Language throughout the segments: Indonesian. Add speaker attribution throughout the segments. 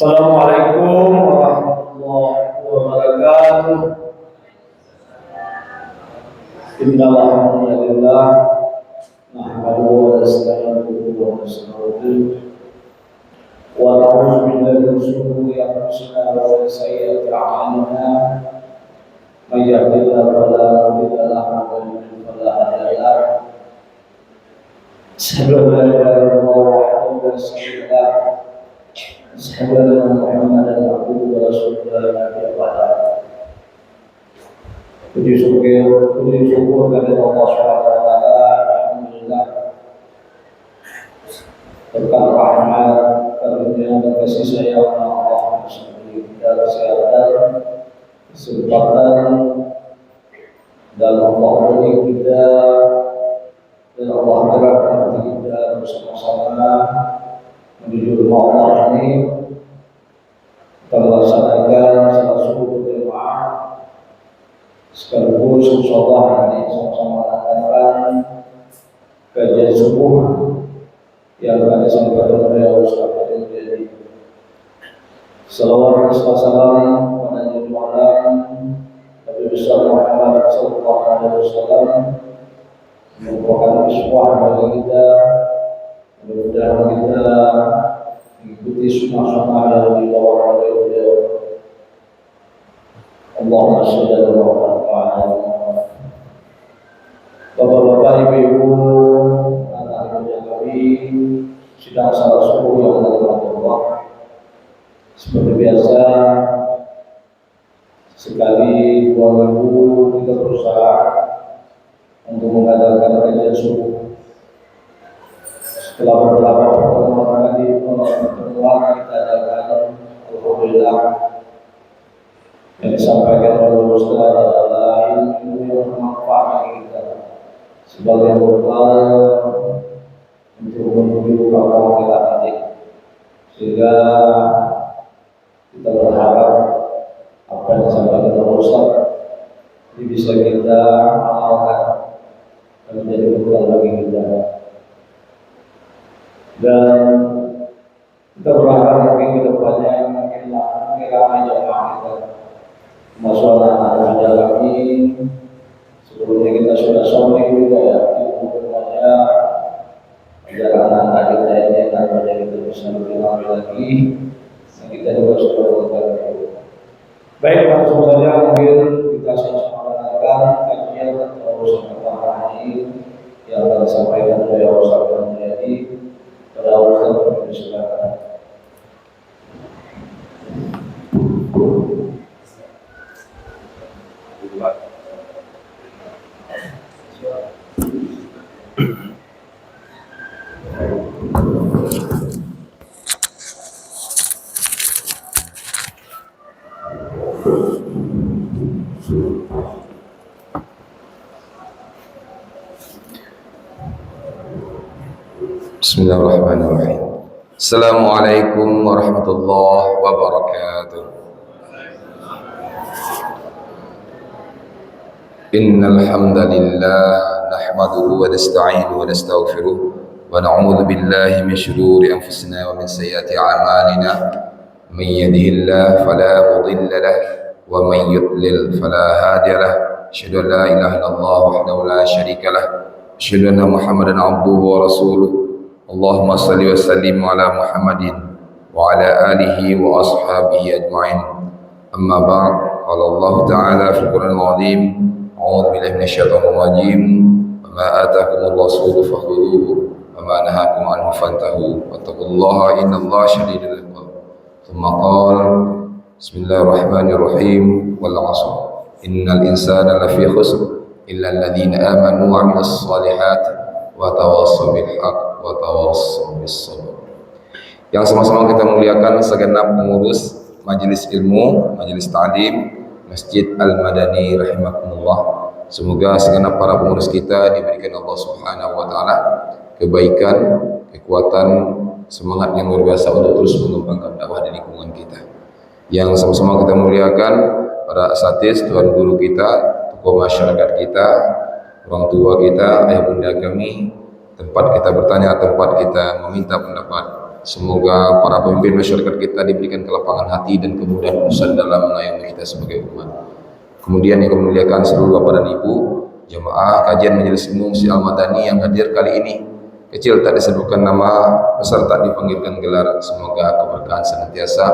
Speaker 1: Assalamualaikum warahmatullahi wabarakatuh. Innal hamdalillah nahmaduhu wa nasta'inuhu wa nastaghfiruh wa na'udzu billahi min shururi anfusina wa min sayyiati a'malina. May yahdihillahu fala mudilla lahu wa may yudlil fala hadiya lahu. Asyhadu an la ilaha illallah wahdahu la syarika lahu. Asyhadu anna Muhammadan abduhu wa rasuluhu la ilaha illallah. Puji syukur kepada Allah Subhanahu wa taala. Alhamdulillah. Berkat rahmat karunia dan kasih sayang Allah kita kesehatan, kesempatan dan Allah beri kita dan Allah gerakkan kita bersama-sama menuju rumah Allah ini. Kita melaksanakan salat subuh berjamaah sekaligus insyaallah nanti sama-sama melaksanakan kajian subuh yang akan disampaikan oleh Ustaz Fadil Jadi. Salawat dan salam kepada junjungan Nabi besar Muhammad sallallahu alaihi wasallam, merupakan iswah bagi kita. Mudah-mudahan kita mengikuti sunnah-sunnah yang dibawa oleh beliau. Allahumma shalli ala Muhammad. Bapak-bapak, ibu-ibu, anak-anak yang kami sidang salat subuh yang dirahmati Allah. Seperti biasa, sekali 2 minggu kita berusaha untuk mengadakan kajian subuh. Setelah beberapa pertemuan kita adakan alhamdulillah yang disampaikan oleh Ustaz adalah ilmu yang bermanfaat bagi kita sebagai bekal untuk menuju kapal kita nanti, sehingga kita berharap apa yang disampaikan oleh Ustaz ini bisa kita amalkan dan menjadi bekal bagi kita. Dan kita berharap mungkin ke depannya makin ramai jamaah kita. Masalah anak-anak kami sebelumnya kita sudah sombong juga ya, semuanya agar anak-anak kita ini akan menjadi bisa lebih ramai lagi. Dan kita juga sudah berkata. Baik, langsung saja mungkin kita sama-sama mendengarkan kajian atau sama ini yang akan disampaikan oleh Ustaz Jadi. Pada Allah silakan.
Speaker 2: Bismillahirrahmanirrahim. Assalamualaikum warahmatullahi wabarakatuh. Innal hamdalillah nahmaduhu wa nasta'inuhu wa nastaghfiruh wa na'udzu billahi min shururi anfusina wa min sayyiati a'malina. May yahdihillahu fala mudilla lahu wa may yudlil fala hadiya lahu. Asyhadu an la ilaha illallah wahdahu la syarika lahu. Asyhadu anna Muhammadan abduhu wa rasuluh. Allahumma salli wa sallim ala Muhammadin wa ala alihi wa ashabihi ajma'in. Amma ba'd. Qala Allah Ta'ala fil Qur'anil 'azim, a'udzu billahi minasyaitonir rajim. Wa ma ataakumur rasulu fakhudhuhu wa ma nahakum 'anhu fantahu. Wattaqullaha innallaha syadidul 'iqab. Tsumma qala Bismillahirrahmanirrahim. Wal 'ashr. Innal insana lafi khusr illa alladhina amanu wa 'amilus shalihati wa tawassaw bil haqq wa tawassaw bis sabr. Yang sama-sama kita muliakan segenap pengurus majelis ilmu, majelis ta'lim Masjid Al-Madani rahimakumullah. Semoga segenap para pengurus kita diberikan Allah Subhanahu wa taala kebaikan, kekuatan, semangat yang luar biasa untuk terus mengembangkan dakwah di lingkungan kita. Yang sama-sama kita muliakan para asatiz, tuan guru kita, tokoh masyarakat kita, orang tua kita, ayah bunda kami, tempat kita bertanya, tempat kita meminta pendapat. Semoga para pemimpin masyarakat kita diberikan kelapangan hati dan kemudahan urusan dalam melayani kita sebagai umat. Kemudian yang memuliakan seluruh bapak dan ibu, jemaah kajian Majelis Umum Masjid Al-Madani yang hadir kali ini, kecil tak disebutkan nama, besar tak dipanggilkan gelar. Semoga keberkahan senantiasa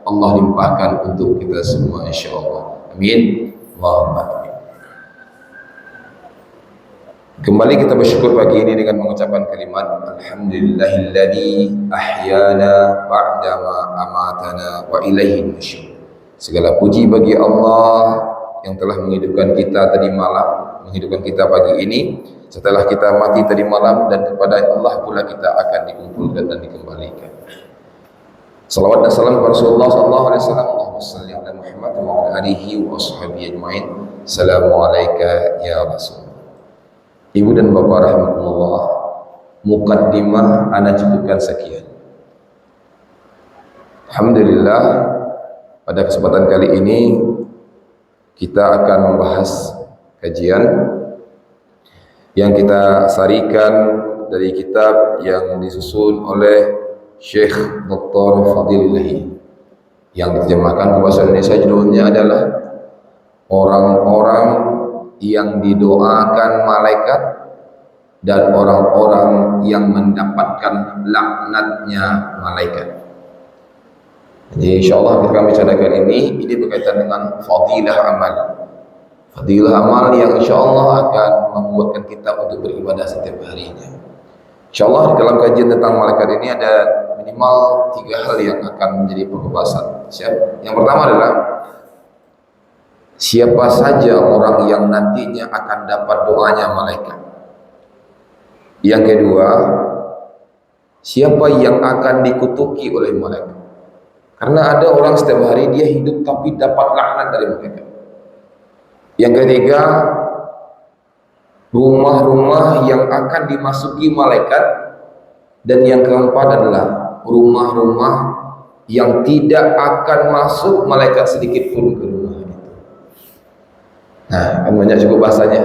Speaker 2: Allah limpahkan untuk kita semua insyaallah. Amin. Allahumma amin. Kembali kita bersyukur pagi ini dengan mengucapkan kalimat Alhamdulillahilladzi ahyana ba'dama amatana wa ilaihin nusyur. Segala puji bagi Allah yang telah menghidupkan kita tadi malam, menghidupkan kita pagi ini setelah kita mati tadi malam, dan kepada Allah pula kita akan dikumpulkan dan dikembalikan. Salawat dan salam kepada Rasulullah sallallahu alaihi wasallam. Allahumma shalli ala Muhammad wa ala alihi wa ashabihi ajmain. Assalamualaikum ya Rasul. Ibu dan bapak rahimakumullah, mukaddimah ana cukupkan sekian. Alhamdulillah, pada kesempatan kali ini kita akan membahas kajian yang kita sarikan dari kitab yang disusun oleh Syekh Dr. Fadilullahi, yang diterjemahkan ke bahasa Indonesia judulnya adalah Orang-orang yang didoakan malaikat dan orang-orang yang mendapatkan laknatnya malaikat. Jadi insyaallah kita akan bicarakan ini berkaitan dengan fadilah amal. Fadilah amal yang insyaallah akan membuatkan kita untuk beribadah setiap harinya. Insyaallah dalam kajian tentang malaikat ini ada minimal 3 hal yang akan menjadi pembahasan. Yang pertama adalah siapa saja orang yang nantinya akan dapat doanya malaikat. Yang kedua, siapa yang akan dikutuki oleh malaikat. Karena ada orang setiap hari dia hidup tapi dapat laknat dari malaikat. Yang ketiga, rumah-rumah yang akan dimasuki malaikat. Dan yang keempat adalah rumah-rumah yang tidak akan masuk malaikat sedikit pun ke rumah itu. Nah, kan banyak cukup bahasanya,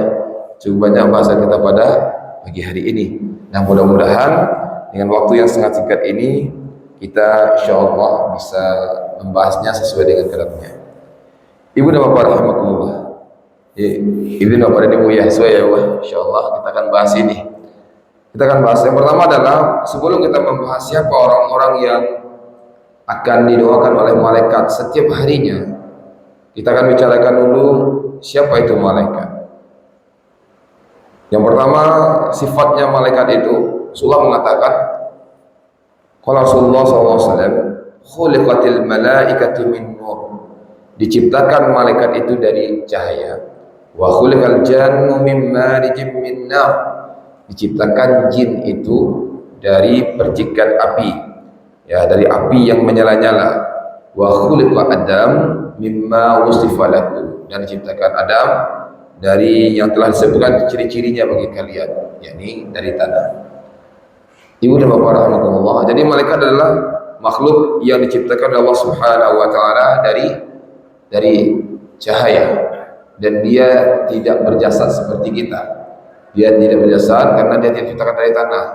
Speaker 2: cukup banyak bahasa kita pada pagi hari ini. Nah, mudah-mudahan dengan waktu yang sangat singkat ini kita insyaallah bisa membahasnya sesuai dengan kadarnya. Ibu dan bapak rahimakumullah. Ibu dan bapak dan ibu ya, sesuai ya Allah. Insyaallah kita akan bahas ini. Kita akan bahas yang pertama adalah sebelum kita membahas siapa orang-orang yang akan didoakan oleh malaikat setiap harinya, kita akan bicarakan dulu siapa itu malaikat. Yang pertama, sifatnya malaikat itu, Rasulullah mengatakan, qala Rasulullah SAW, khuliqatil malaikatu min nur. Diciptakan malaikat itu dari cahaya. Wa khuliqal jannu min marijim min nar. Diciptakan jin itu dari percikan api, ya, dari api yang menyala-nyala. Wa khuliqa Adam mimma wusifa lahu. Dan diciptakan Adam dari yang telah disebutkan ciri-cirinya bagi kalian, yakni dari tanah. Ibu dan bapak rahimakumullah. Jadi malaikat adalah makhluk yang diciptakan oleh Allah Subhanahu wa taala dari cahaya, dan dia tidak berjasad seperti kita. Dia tidak berjasad karena dia tidak diciptakan dari tanah.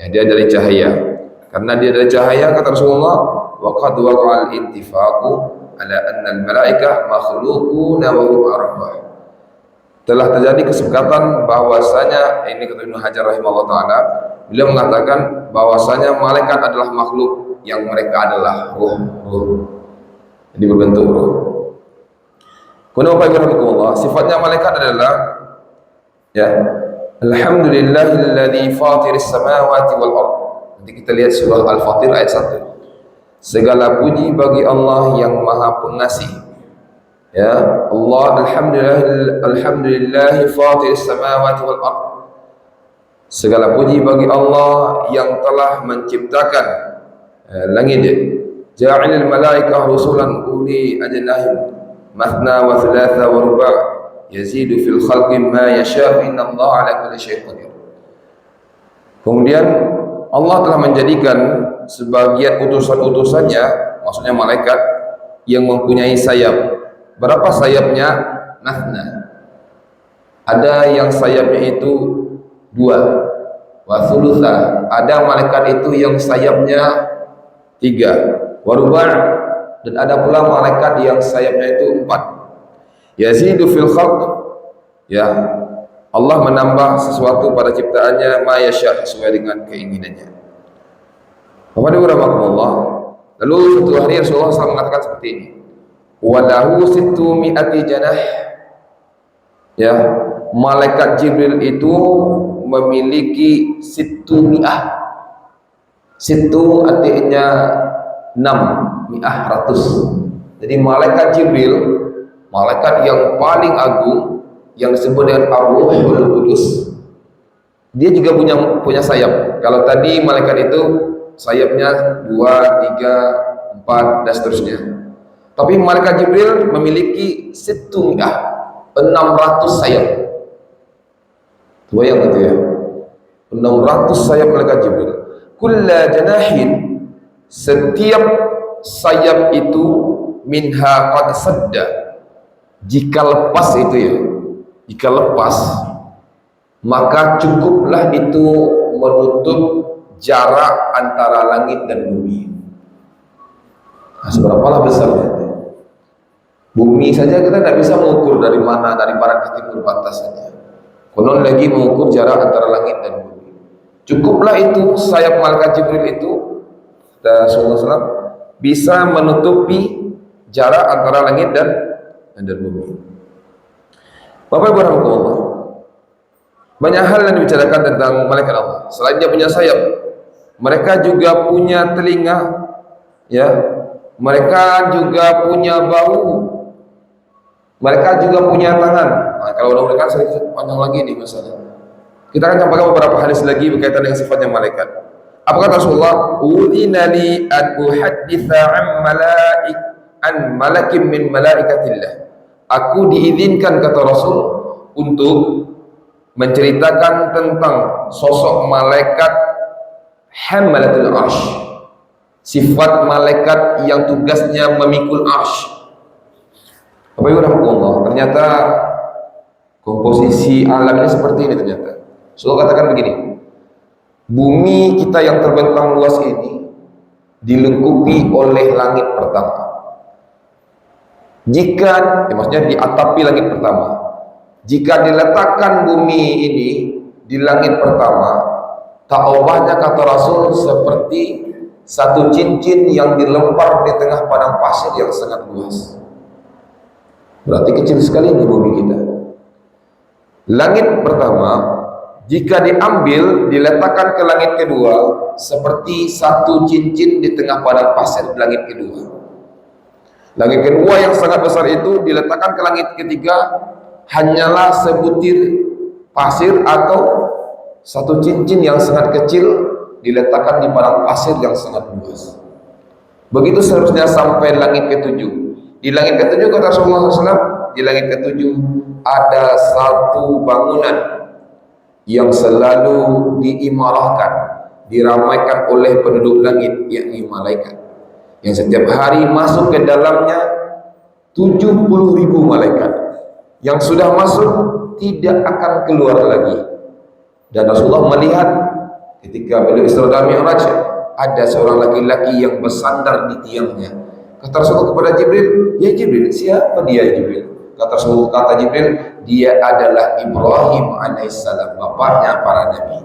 Speaker 2: Ya, dia dari cahaya. Karena dia dari cahaya, kata Rasulullah, wa qad waqa'al ittifaqu ala anna al-malaika makhluquna wa hum arwah. Telah terjadi kesepakatan bahwasanya, ini kata Ibnu Hajar rahimahullah taala, beliau mengatakan bahwasanya malaikat adalah makhluk yang mereka adalah ruh. Jadi berbentuk ruh. Kemudian Bapak Ibu rahimakumullah, sifatnya malaikat adalah, ya, alhamdulillahilladzi fatiris samawati wal ardh. Nanti kita lihat surah Al-Fatir ayat 1. Segala puji bagi Allah yang Maha Pengasih. Ya, Allah alhamdulillah fatiris samawati wal ardh. Segala puji bagi Allah yang telah menciptakan langit. Ja'ilal malaikah rusulan uli ajnahim mathna wa thulatha wa ruba' yazidu fil khalqi ma yasha'u innallaha ala kulli syai'in qadir. Kemudian Allah telah menjadikan sebagian utusan-utusannya, maksudnya malaikat, yang mempunyai sayap. Berapa sayapnya? Mathna. Ada yang sayapnya itu 2. Wa thulutha. Ada malaikat itu yang sayapnya 3. Waruba', dan ada pula malaikat yang sayapnya itu 4. Yazidu fil khalq, ya, Allah menambah sesuatu pada ciptaannya ma yasha, sesuai dengan keinginannya. Kepada Allah, lalu suatu hari Rasulullah SAW mengatakan seperti ini, walahu sittu mi'ati janah, ya, malaikat Jibril itu memiliki sittu mi'ah. Sittu artinya 6, mi'ah 100. Jadi malaikat Jibril, malaikat yang paling agung, yang disebut dengan Ar-Ruhul Qudus, dia juga punya sayap. Kalau tadi malaikat itu sayapnya 2, 3, 4 dan seterusnya. Tapi malaikat Jibril memiliki sittu mi'ah, 600 sayap. Bayang gitu ya, 600 sayap malaikat Jibril. Kulla janahin, setiap sayap itu minha qad sadda, jika lepas itu ya, jika lepas maka cukuplah itu menutup jarak antara langit dan bumi. Nah, seberapalah besarnya itu? Bumi saja kita tidak bisa mengukur dari mana, dari barat ke timur batasannya. Konon lagi mengukur jarak antara langit dan bumi. Cukuplah itu sayap malaikat Jibril itu, Rasulullah SAW, bisa menutupi jarak antara langit dan bumi. Bapak Ibu rahmatullah, banyak hal yang dibicarakan tentang malaikat Allah. Selain dia punya sayap, mereka juga punya telinga, ya, mereka juga punya bau, mereka juga punya tangan. Nah, kalau mereka sedikit panjang lagi nih masalah. Kita akan sampaikan beberapa hadis lagi berkaitan dengan sifatnya malaikat. Apa kata Rasulullah? Udhina li an uhadditha an malakin min malaikatillah. Aku diizinkan, kata Rasul, untuk menceritakan tentang sosok malaikat hamalatul arsh, sifat malaikat yang tugasnya memikul arsh. Bapak Ibu rahmatullah, ternyata komposisi alam ini seperti ini ternyata. Rasulullah katakan begini, bumi kita yang terbentang luas ini dilengkupi oleh langit pertama. Jika, maksudnya diatapi langit pertama. Jika diletakkan bumi ini di langit pertama, ta'awahnya, kata Rasul, seperti satu cincin yang dilempar di tengah padang pasir yang sangat luas. Berarti kecil sekali di bumi kita. Langit pertama, jika diambil, diletakkan ke langit kedua, seperti satu cincin di tengah padang pasir di langit kedua. Langit kedua yang sangat besar itu diletakkan ke langit ketiga, hanyalah sebutir pasir atau satu cincin yang sangat kecil diletakkan di padang pasir yang sangat luas. Begitu seterusnya sampai langit ketujuh. Di langit ketujuh, kata Rasulullah SAW, di langit ketujuh ada satu bangunan yang selalu diimarahkan, diramaikan oleh penduduk langit, yakni malaikat, yang setiap hari masuk ke dalamnya 70.000 malaikat. Yang sudah masuk tidak akan keluar lagi. Dan Rasulullah melihat ketika beliau Isra dan Mi'raj, ada seorang laki-laki yang bersandar di tiangnya. Kata Rasulullah kepada Jibril, ya Jibril, siapa dia Jibril? Kata Jibril, dia adalah Ibrahim alaihissalam, bapaknya para nabi.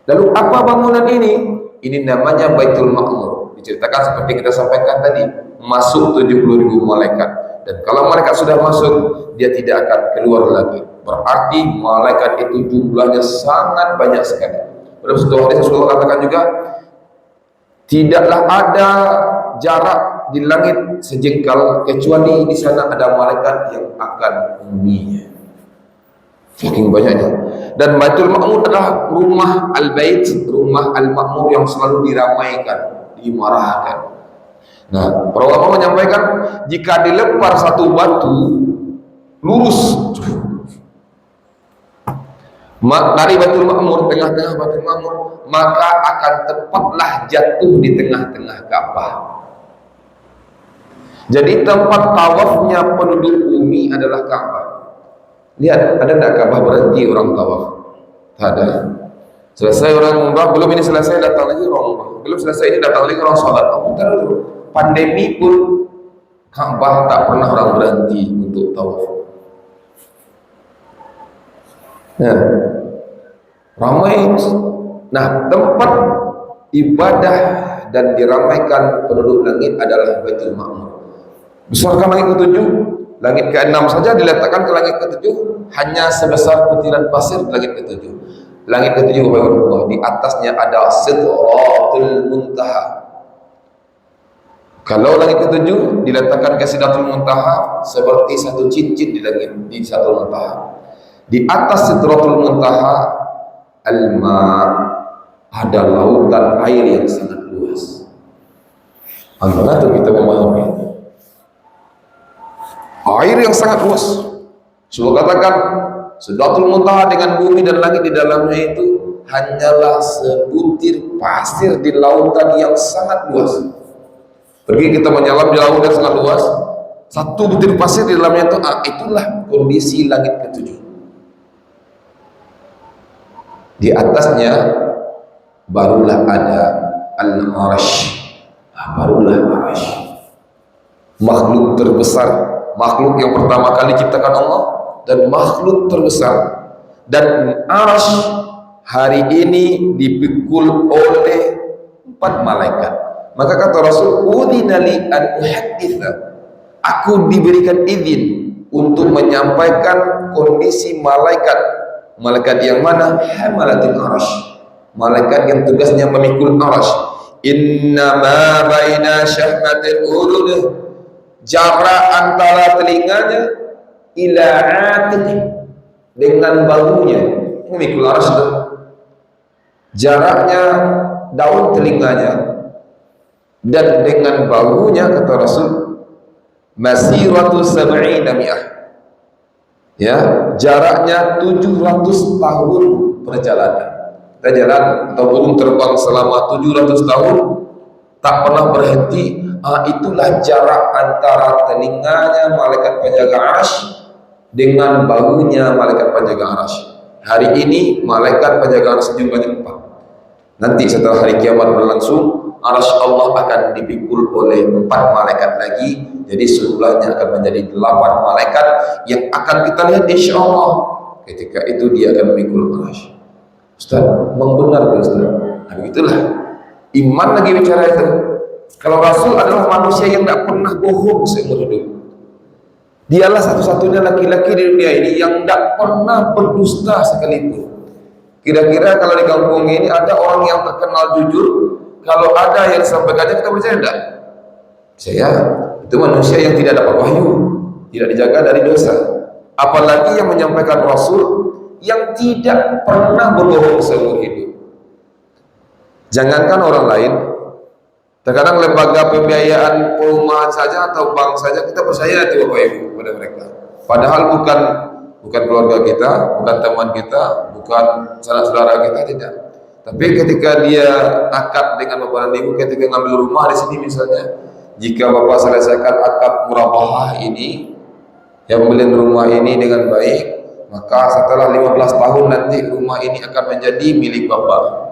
Speaker 2: Lalu apa bangunan ini? Ini namanya Baitul Ma'mur. Diceritakan seperti kita sampaikan tadi, masuk 70.000 malaikat. Dan kalau malaikat sudah masuk, dia tidak akan keluar lagi. Berarti malaikat itu jumlahnya sangat banyak sekali. Pada satu hadis Rasulullah katakan juga, tidaklah ada jarak di langit sejengkal kecuali di sana ada malaikat yang akan menghuninya. Saking banyaknya. Dan Baitul Ma'mur adalah rumah Al-Bait, rumah Al-Ma'mur yang selalu diramaikan, dimarahkan. Nah, para ulama menyampaikan, jika dilempar satu batu lurus dari Baitul Ma'mur, tengah-tengah Baitul Ma'mur, maka akan tepatlah jatuh di tengah-tengah Ka'bah. Jadi tempat tawafnya penduduk bumi adalah Ka'bah. Lihat, ada tak Ka'bah berhenti orang tawaf? Tak ada. Selesai orang umrah, belum ini selesai, datang lagi orang umrah. Belum selesai ini datang lagi orang sholat. Oh, bentar dulu. Pandemi pun Ka'bah tak pernah orang berhenti untuk tawaf. Ya. Ramai. Nah, tempat ibadah dan diramaikan penduduk langit adalah Baitul Ma'mur. Besarkan langit ke-7, langit ke-6 saja diletakkan ke langit ke-7 hanya sebesar butiran pasir langit ke-7. Langit ke-7 Allah, di atasnya ada Sidratul Muntaha. Kalau langit ke-7 diletakkan ke Sidratul Muntaha seperti satu cincin di langit di Sidratul Muntaha. Di atas Sidratul Muntaha al-ma, ada lautan air yang sangat luas. Bagaimana tuh kita memahami air yang sangat luas? Coba katakan Sidratul Muntaha dengan bumi dan langit di dalamnya itu hanyalah sebutir pasir di lautan yang sangat luas. Pergi kita menyelam di lautan yang sangat luas, satu butir pasir di dalamnya itu, itulah kondisi langit ke-7. Di atasnya barulah ada al-arsh. Barulah arsh, makhluk terbesar, makhluk yang pertama kali ciptakan Allah dan makhluk terbesar. Dan arsh hari ini dipikul oleh 4 malaikat. Maka kata Rasul, udhina li an uhadditha, aku diberikan izin untuk menyampaikan kondisi malaikat. Malaikat yang mana? Hamalatul arsh, malaikat yang tugasnya memikul arsh. Inna ma baina syahmatil udhun, jarak antara telinganya ila atiqi, dengan bahunya memikul arsh itu. Jaraknya daun telinganya dan dengan bahunya, kata Rasul, masiratu sab'ina mi'ah, ya, jaraknya 700 tahun perjalanan. Kita jalan atau burung terbang selama 700 tahun tak pernah berhenti. Itulah jarak antara telinganya malaikat penjaga arsh dengan bahunya malaikat penjaga arsh. Hari ini malaikat penjaga arsh jumlahnya 4. Nanti setelah hari kiamat berlangsung, arsh Allah akan dipikul oleh 4 malaikat lagi. Jadi jumlahnya akan menjadi 8 malaikat yang akan kita lihat insya Allah. Ketika itu dia akan memikul arsh. Ustaz, memang benar tuh Ustaz. Nah, begitulah iman lagi bicara itu. Kalau Rasul adalah manusia yang tidak pernah bohong seumur hidup. Dialah satu-satunya laki-laki di dunia ini yang tidak pernah berdusta sekalipun. Kira-kira kalau di kampung ini ada orang yang terkenal jujur, kalau ada yang disampaikannya kita percaya tidak? Percaya. Itu manusia yang tidak dapat wahyu, tidak dijaga dari dosa. Apalagi yang menyampaikan Rasul yang tidak pernah berbohong seumur hidup. Jangankan orang lain, terkadang lembaga pembiayaan perumahan saja atau bank saja kita percaya itu Bapak Ibu pada mereka. Padahal bukan keluarga kita, bukan teman kita, bukan saudara kita, tidak. Tapi ketika dia akad dengan Bapak dan Ibu, ketika ngambil rumah di sini misalnya, jika Bapak selesaikan akad murabahah ini, yang pembelian rumah ini dengan baik, maka setelah 15 tahun nanti rumah ini akan menjadi milik Bapak.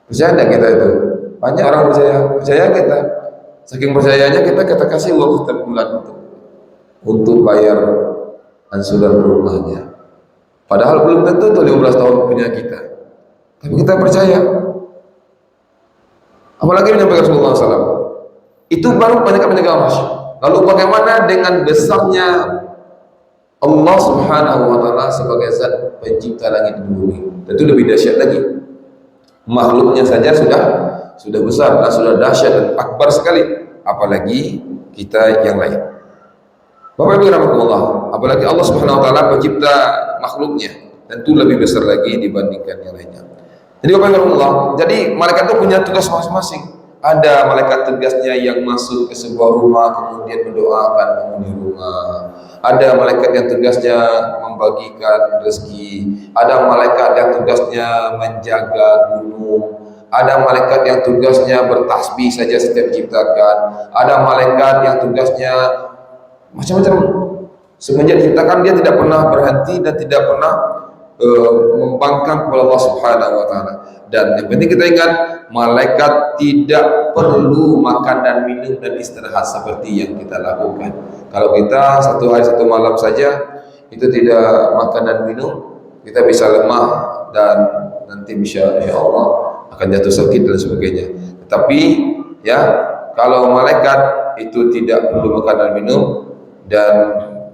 Speaker 2: Percaya tidak kita itu? Banyak orang percaya kita. Saking percayanya kita kasih uang setiap bulan untuk bayar ansuran rumahnya. Padahal belum tentu itu 15 tahun punya kita. Tapi kita percaya. Apalagi menyampaikan Rasulullah SAW. Itu baru banyak penjaga arsh. Lalu bagaimana dengan besarnya Allah Subhanahu wa Ta'ala sebagai zat pencipta langit dan bumi? Tentu lebih dahsyat lagi. Makhluknya saja sudah besar dan sudah dahsyat dan akbar sekali, apalagi kita yang lain. Bapak Ibu rahmatullah, apalagi Allah Subhanahu wa Ta'ala pencipta makhluknya, tentu lebih besar lagi dibandingkan yang lainnya. Jadi Bapak Ibu rahmatullah, jadi malaikat itu punya tugas masing-masing. Ada malaikat tugasnya yang masuk ke sebuah rumah kemudian mendoakan penghuni rumah. Ada malaikat yang tugasnya membagikan rezeki. Ada malaikat yang tugasnya menjaga gunung. Ada malaikat yang tugasnya bertasbih saja setiap ciptakan. Ada malaikat yang tugasnya macam-macam. Semenjak diciptakan dia tidak pernah berhenti dan tidak pernah membangkang kepada Allah Subhanahu wa taala. Dan yang penting kita ingat, malaikat tidak perlu makan dan minum dan istirahat seperti yang kita lakukan. Kalau kita satu hari satu malam saja itu tidak makan dan minum, kita bisa lemah dan nanti insya Allah akan jatuh sakit dan sebagainya. Tetapi ya, kalau malaikat itu tidak perlu makan dan minum dan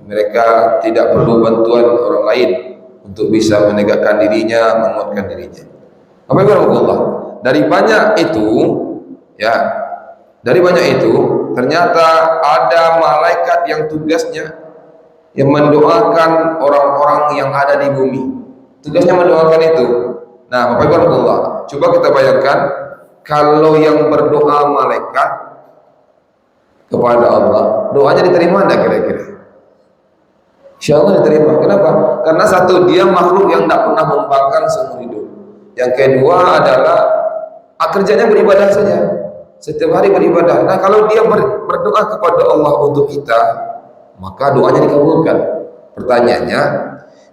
Speaker 2: mereka tidak perlu bantuan orang lain untuk bisa menegakkan dirinya, menguatkan dirinya. Apa yang Allah? Dari banyak itu, ya, dari banyak itu ternyata ada malaikat yang tugasnya yang mendoakan orang-orang yang ada di bumi. Tugasnya mendoakan itu. Nah, Bapak Ibu Allah, coba kita bayangkan kalau yang berdoa malaikat kepada Allah, doanya diterima enggak kira-kira? Insya Allah diterima. Kenapa? Karena satu, dia makhluk yang tidak pernah membangkang seumur hidup. Yang kedua adalah kerjanya beribadah saja, setiap hari beribadah. Nah, kalau dia berdoa kepada Allah untuk kita, maka doanya dikabulkan. Pertanyaannya,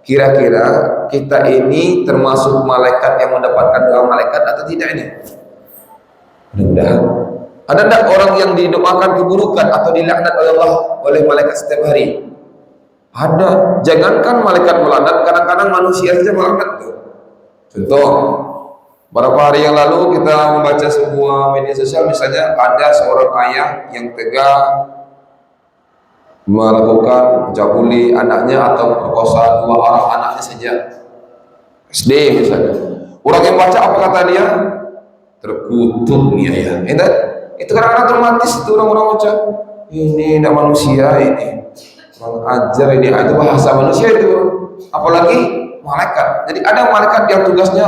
Speaker 2: kira-kira kita ini termasuk malaikat yang mendapatkan doa malaikat atau tidak ini? Mudah-mudahan. Ada tidak orang yang didoakan keburukan atau dilaknat oleh Allah oleh malaikat setiap hari? Ada. Jangankan malaikat melaknat, kadang-kadang manusia saja melaknat tuh. Contoh, beberapa hari yang lalu kita membaca sebuah media sosial, misalnya ada seorang ayah yang tega melakukan mencabuli anaknya atau memperkosa 2 orang anaknya saja, SD misalnya. Orang yang baca apa kata dia? Terkutuk nih ayah. Itu kadang-kadang otomatis itu orang-orang baca, ini tidak manusia ini, orang ajar ini, itu bahasa manusia itu, apalagi malaikat. Jadi ada malaikat yang tugasnya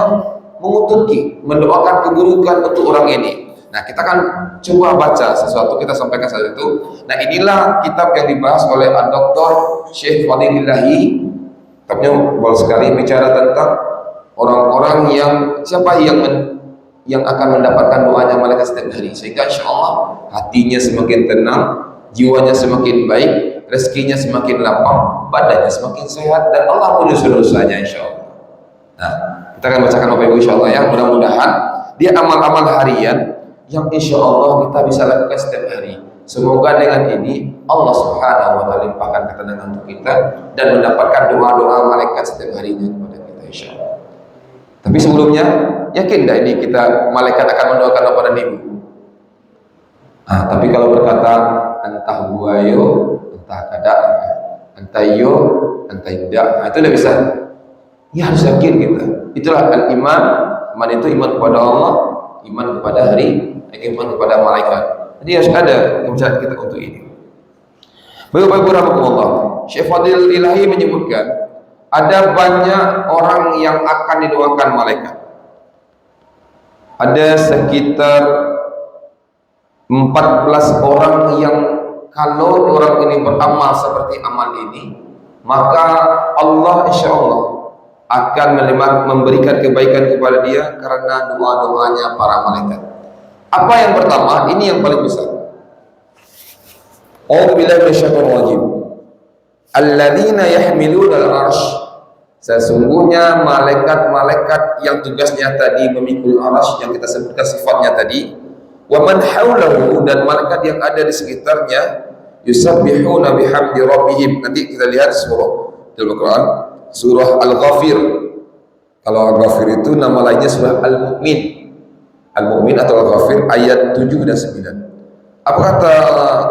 Speaker 2: mengutuki, mendoakan keburukan untuk orang ini. Nah, kita kan coba baca sesuatu, kita sampaikan saja itu. Nah, inilah kitab yang dibahas oleh Dr. Syekh Fadil Ilahi. Kitabnya tebal sekali, bicara tentang orang-orang yang siapa yang akan mendapatkan doanya malaikat setiap hari, sehingga insya Allah hatinya semakin tenang, jiwanya semakin baik, rezekinya semakin lapang, badannya semakin sehat, dan Allah pun dosa-dosanya insya Allah. Nah, kita akan bacakan Bapak Ibu insya Allah ya. Mudah-mudahan dia amal-amal harian yang insya Allah kita bisa lakukan setiap hari. Semoga dengan ini Allah Subhanahu wa taala limpahkan ketenangan untuk kita dan mendapatkan doa-doa malaikat setiap harinya kepada kita insya Allah. Tapi sebelumnya, yakin tidak ini kita malaikat akan mendoakan bapak dan ibu? Tapi kalau berkata entah buayo, entah kadang, entah iyo, entah tidak, itu tidak bisa. Ya harus yakin kita. Itulah al-iman. Iman itu iman kepada Allah, iman kepada hari, iman kepada malaikat. Jadi harus ada kepercayaan kita untuk ini. Bapak-bapak rahmatullah, Syekh Fadil Ilahi menyebutkan ada banyak orang yang akan didoakan malaikat. Ada sekitar 14 orang yang kalau orang ini beramal seperti amal ini, maka Allah insya Allah akan memberikan kebaikan kepada dia karena doa-doanya para malaikat. Apa yang pertama? Ini yang paling besar. A'udzubillahi minasyaitonir rajim. Alladzina yahmiluna al-'arsy. Sesungguhnya malaikat-malaikat yang tugasnya tadi memikul arsy yang kita sebutkan sifatnya tadi, wa man haulahu, dan malaikat yang ada di sekitarnya, yusabbihuna bihamdi rabbihim. Nanti kita lihat surah dalam Al-Qur'an, surah Al-Ghafir. Kalau Al-Ghafir itu nama lainnya surah Al-Mu'min. Al-Mu'min atau Al-Ghafir ayat 7 dan 9. Apa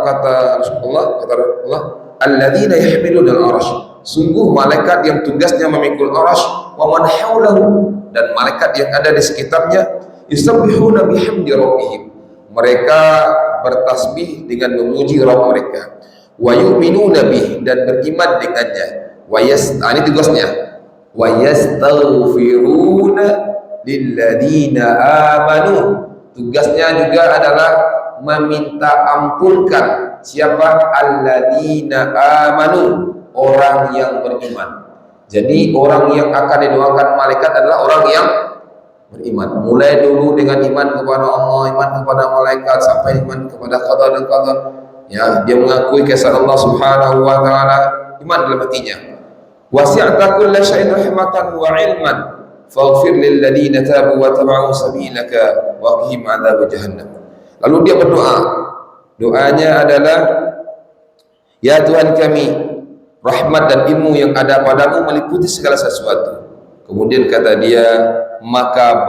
Speaker 2: kata Rasulullah? Kata Rasulullah, alladzina yahmiluna al-'arsy. Sungguh malaikat yang tugasnya memikul arsy, wa man haulahu, dan malaikat yang ada di sekitarnya, yusabbihuna bihamdi rabbihim. Mereka bertasbih dengan memuji Rabb mereka. Wa yu'minuna bih, dan beriman dengannya. Ini tugasnya. Wa yastaghfiruna lilladzina amanu. Tugasnya juga adalah meminta ampunkan siapa? Alladzina amanu, orang yang beriman. Jadi orang yang akan didoakan malaikat adalah orang yang beriman. Mulai dulu dengan iman kepada Allah, iman kepada malaikat, sampai iman kepada qada dan qadar. Ya, dia mengakui keesaan Allah Subhanahu wa taala, iman dalam hatinya. wasi'ta kulla syai'in rahmatan wa 'ilman faghfir lil ladzina tabu wa taba'u sabilaka wa qihim 'adzab jahannam. Lalu dia berdoa. Doanya adalah, ya Tuhan kami, rahmat dan ilmu yang ada padamu meliputi segala sesuatu. Kemudian kata dia, maka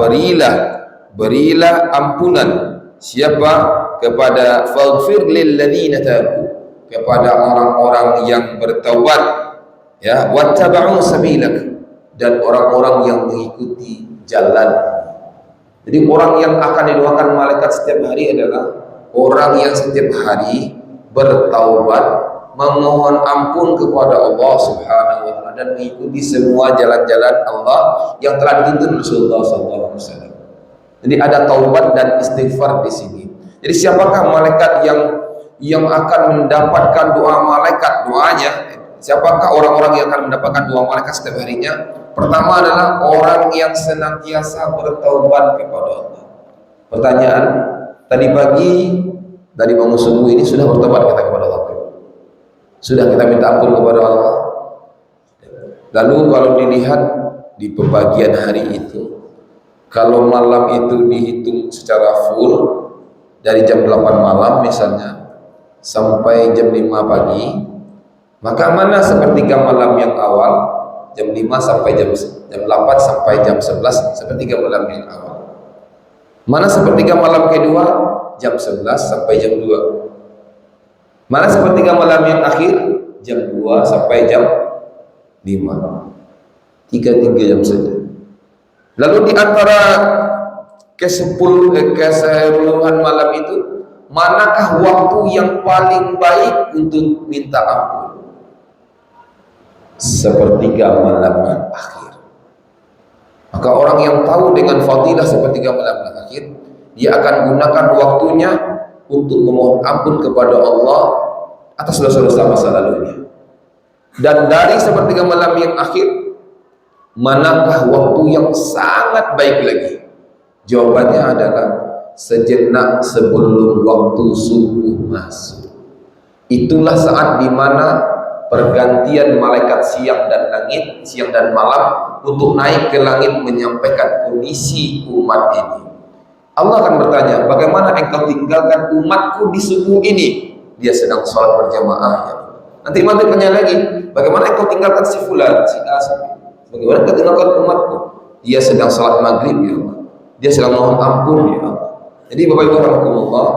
Speaker 2: berilah ampunan siapa? Kepada faghfir lil ladzina tabu, kepada orang-orang yang bertaubat, ya, wattaba'u sabilak, dan orang-orang yang mengikuti jalan. Jadi orang yang akan didoakan malaikat setiap hari adalah orang yang setiap hari bertaubat, memohon ampun kepada Allah Subhanahu wa taala dan mengikuti semua jalan-jalan Allah yang telah dituntun Rasulullah SAW. Jadi ada taubat dan istighfar di sini. Jadi siapakah malaikat yang akan mendapatkan doa malaikat, doanya? Siapakah orang-orang yang akan mendapatkan doa malaikat setiap harinya? Pertama adalah orang yang senantiasa bertaubat kepada Allah. Pertanyaan, tadi pagi dari bangun subuh ini sudah bertobat kita kepada Allah? Sudah kita minta ampun kepada Allah? Lalu kalau dilihat di pembagian hari itu, kalau malam itu dihitung secara full, dari jam 8 malam misalnya sampai jam 5 pagi, maka mana sepertiga malam yang awal, jam 5 sampai jam 8 sampai jam 11, sepertiga malam yang awal. Mana sepertiga malam kedua, jam 11 sampai jam 2. Mana sepertiga malam yang akhir, jam 2 sampai jam 5. 3 jam saja. Lalu di antara keseluruhan malam itu, manakah waktu yang paling baik untuk minta ampun? Sepertiga malam yang akhir. Maka orang yang tahu dengan fadilah sepertiga malam yang akhir, dia akan gunakan waktunya untuk memohon ampun kepada Allah atas dosa-dosa masa lalunya. Dan dari sepertiga malam yang akhir, manakah waktu yang sangat baik lagi? Jawabannya adalah sejenak sebelum waktu subuh masuk. Itulah saat dimana pergantian malaikat siang dan malam untuk naik ke langit menyampaikan kondisi umat ini. Allah akan bertanya, bagaimana engkau tinggalkan umatku di subuh ini? Dia sedang sholat berjamaah, ya. Nanti tanya lagi, bagaimana engkau tinggalkan si fulan, si A, si B? Bagaimana engkau tinggalkan umatku? Dia sedang sholat maghrib, ya Allah. Dia sedang mohon ampun, ya Allah. Jadi Bapak Ibu rahmatullah,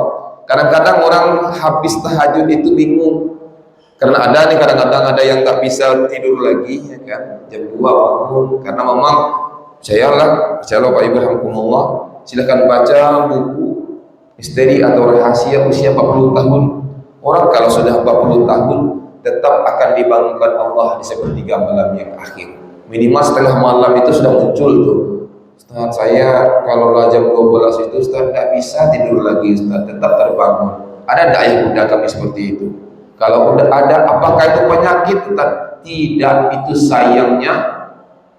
Speaker 2: kadang-kadang orang habis tahajud itu bingung. Karena kadang-kadang ada yang nggak bisa tidur lagi, ya kan? Jam 2 bangun, karena memang percayalah Bapak Ibu rahmatullah, silakan baca buku misteri atau rahasia usia 40 tahun. Orang kalau sudah 40 tahun tetap akan dibangunkan Allah di sepertiga malam yang akhir. Minimal setengah malam itu sudah muncul tuh. Ustaz, saya kalau jam 12 itu Ustaz tidak bisa tidur lagi, Ustaz tetap terbangun. Ada tidak yang bunda kami seperti itu? Kalau udah ada, apakah itu penyakit? Ustaz? Tidak, itu sayangnya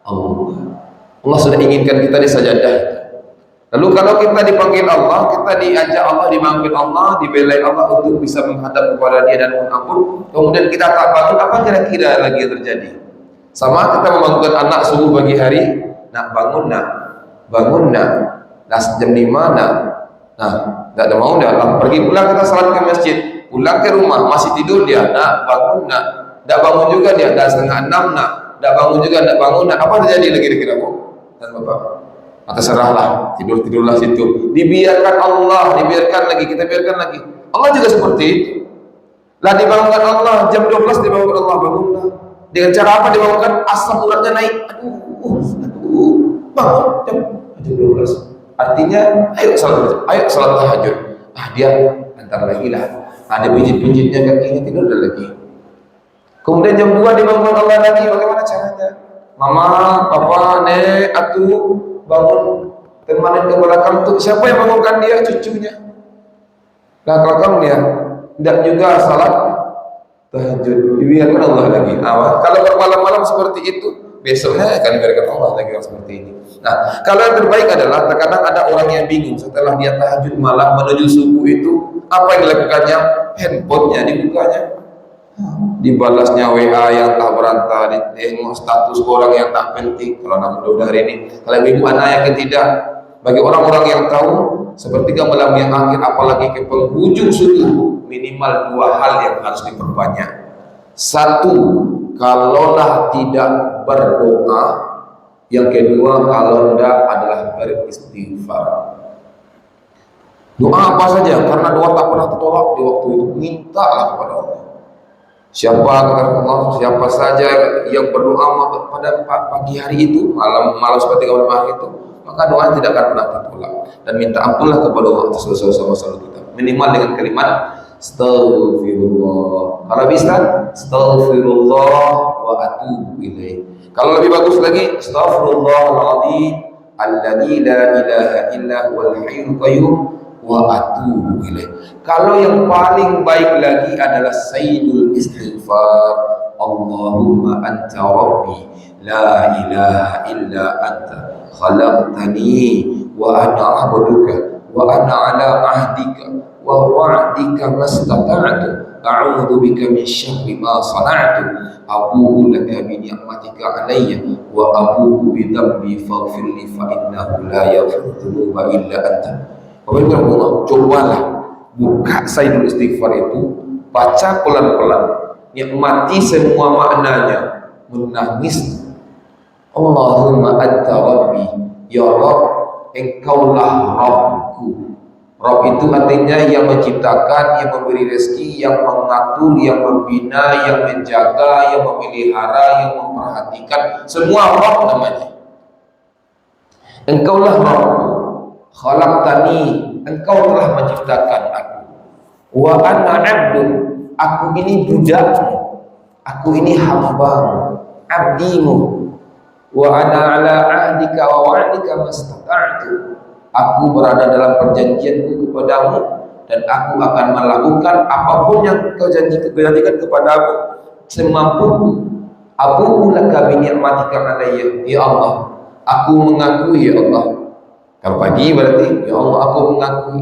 Speaker 2: Allah. Allah sudah inginkan kita di sajadah. Lalu kalau kita dipanggil Allah, kita diajak Allah, dipanggil Allah, dibelai Allah untuk bisa menghadap kepada Dia dan mohon ampun, kemudian kita tak bangun, apa kira-kira lagi yang terjadi? Sama kita membangunkan anak subuh pagi hari, nak bangun nah jam 5 nah tidak ada mau dah, pergi pulang kita salat ke masjid, pulang ke rumah masih tidur dia, nak bangun tidak bangun juga dia, dah setengah 6 tidak bangun juga, tidak bangun apa terjadi lagi kira-kira Bu dan Bapak? Maka serahlah, tidurlah situ, dibiarkan Allah, kita biarkan lagi. Allah juga seperti itu. Lah dibangunkan Allah jam 12, dibangunkan Allah, bangunlah. Dengan cara apa dibangunkan? Asam uratnya naik. Bangun jam 12. Artinya ayo salat tahajud. Dia antar lagi lah. Ada pijit-pijitnya kakinya, tidur dah lagi. Kemudian jam 2 dibangunkan Allah lagi. Bagaimana caranya? Mama, papa, nek, atu bangun, temanin ke belakang tuh. Siapa yang bangunkan dia? Cucunya. Nah kalau kamu ya tidak juga salat tahajud, dibiarkan Allah lagi. Kalau bermalam-malam seperti itu, besoknya akan dibiarkan Allah lagi seperti ini. Nah kalau yang terbaik adalah, terkadang ada orang yang bingung setelah dia tahajud malam menuju subuh itu, apa yang dilakukannya? Handphonenya dibukanya. dibalasnya WA yang tak berantah, ditengok status orang yang tak penting. Kalau anak muda hari ini, kalau ibu anak yakin tidak, bagi orang-orang yang tahu sepertiga malam yang akhir apalagi ke penghujung subuh, minimal 2 hal yang harus diperbanyak. Satu, kalaulah tidak berdoa. Yang kedua, kalau tidak adalah beristighfar. Doa apa saja, karena doa tak pernah tertolak di waktu itu. Mintalah kepada Allah. Siapa kata Allah, siapa saja yang berdoa pada pagi hari itu, malam seperti malam hari itu, maka doa tidak akan pernah tertolak. Dan minta ampunlah kepada Allah atas dosa-dosa kita. Minimal dengan kalimat Astaghfirullah. Kalau bisa, Astaghfirullah wa atubu ilaih. Kalau lebih bagus lagi, Astaghfirullahaladzim alladzi la ilaha illa huwal hayyul qayyum wa atubu ilaih. Kalau yang paling baik lagi adalah sayyidul istighfar. Allahumma anta rabbi la ilaha illa anta khalaqtani wa ana 'abduka wa ana 'ala ahdika wa wa'dika mastata'tu a'udzu bika min syarri ma sana'tu abu'u laka bi ni'matika 'alayya wa abu'u bi dhanbi faghfir li fa innahu la yaghfiru dzunuba illa anta. Allah, cobalah buka sayyidul istighfar itu, baca pelan-pelan, nikmati semua maknanya, menangis. Allahumma anta rabbi, ya Rabb, engkaulah Rabbku. Rabb itu artinya yang menciptakan, yang memberi rezeki, yang mengatur, yang membina, yang menjaga, yang memelihara, yang memperhatikan. Semua Rabb namanya. Engkaulah Rabbku. Khalaqtani, engkau telah menciptakan aku. Wa ana 'abdun, aku ini budakmu. Aku ini hambamu, abdimu. Wa ana 'ala 'ahdika wa wa'dika mastata'tu. Aku berada dalam perjanjianku kepadamu dan aku akan melakukan apapun yang kau janjikan kepadamu semampuku. Abu'u laka bi ni'matika 'alayya, ya Allah, aku mengakui ya Allah. Kalau pagi berarti ya Allah, aku mengakui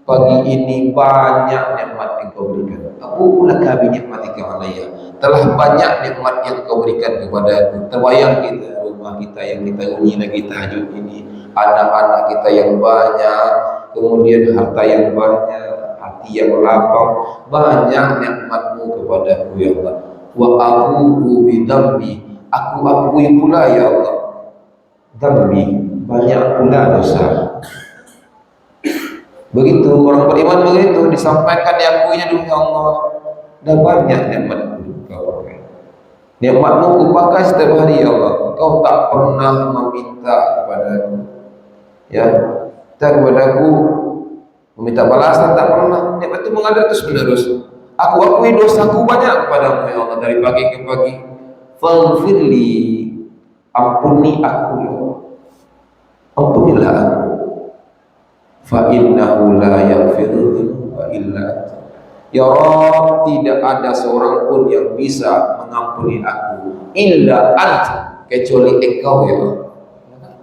Speaker 2: pagi ini banyak nikmat yang kau berikan. Abu'u laka bi ni'matika 'alayya, telah banyak nikmat yang kau berikan kepadaku. Terbayang kita, rumah kita yang kita huni lagi tahajud ini, anak-anak kita yang banyak, kemudian harta yang banyak, hati yang lapang, banyak nikmatmu kepadaku ya Allah. Wa abu'u bi dhanbi, aku akui pula ya Allah, dhanbi, banyak pula dosa. Begitu orang beriman, begitu disampaikan, diakuinya dulu ya Allah, dah banyak nikmatmu kau. Nikmatmu kupakai setiap hari ya Allah. Kau tak pernah meminta kepadaku, ya, tak kepadaku meminta balasan, tak pernah. Nikmat itu mengalir terus menerus. Aku akui dosaku banyak kepadamu ya Allah, dari pagi ke pagi. Faghfirli, ampuni aku ya Allah, ampunilah aku. Fa innahu la yaghfiru dzunuba illa anta. Ya Rabb, tidak ada seorang pun yang bisa mengampuni aku illa anta, kecuali engkau ya Allah.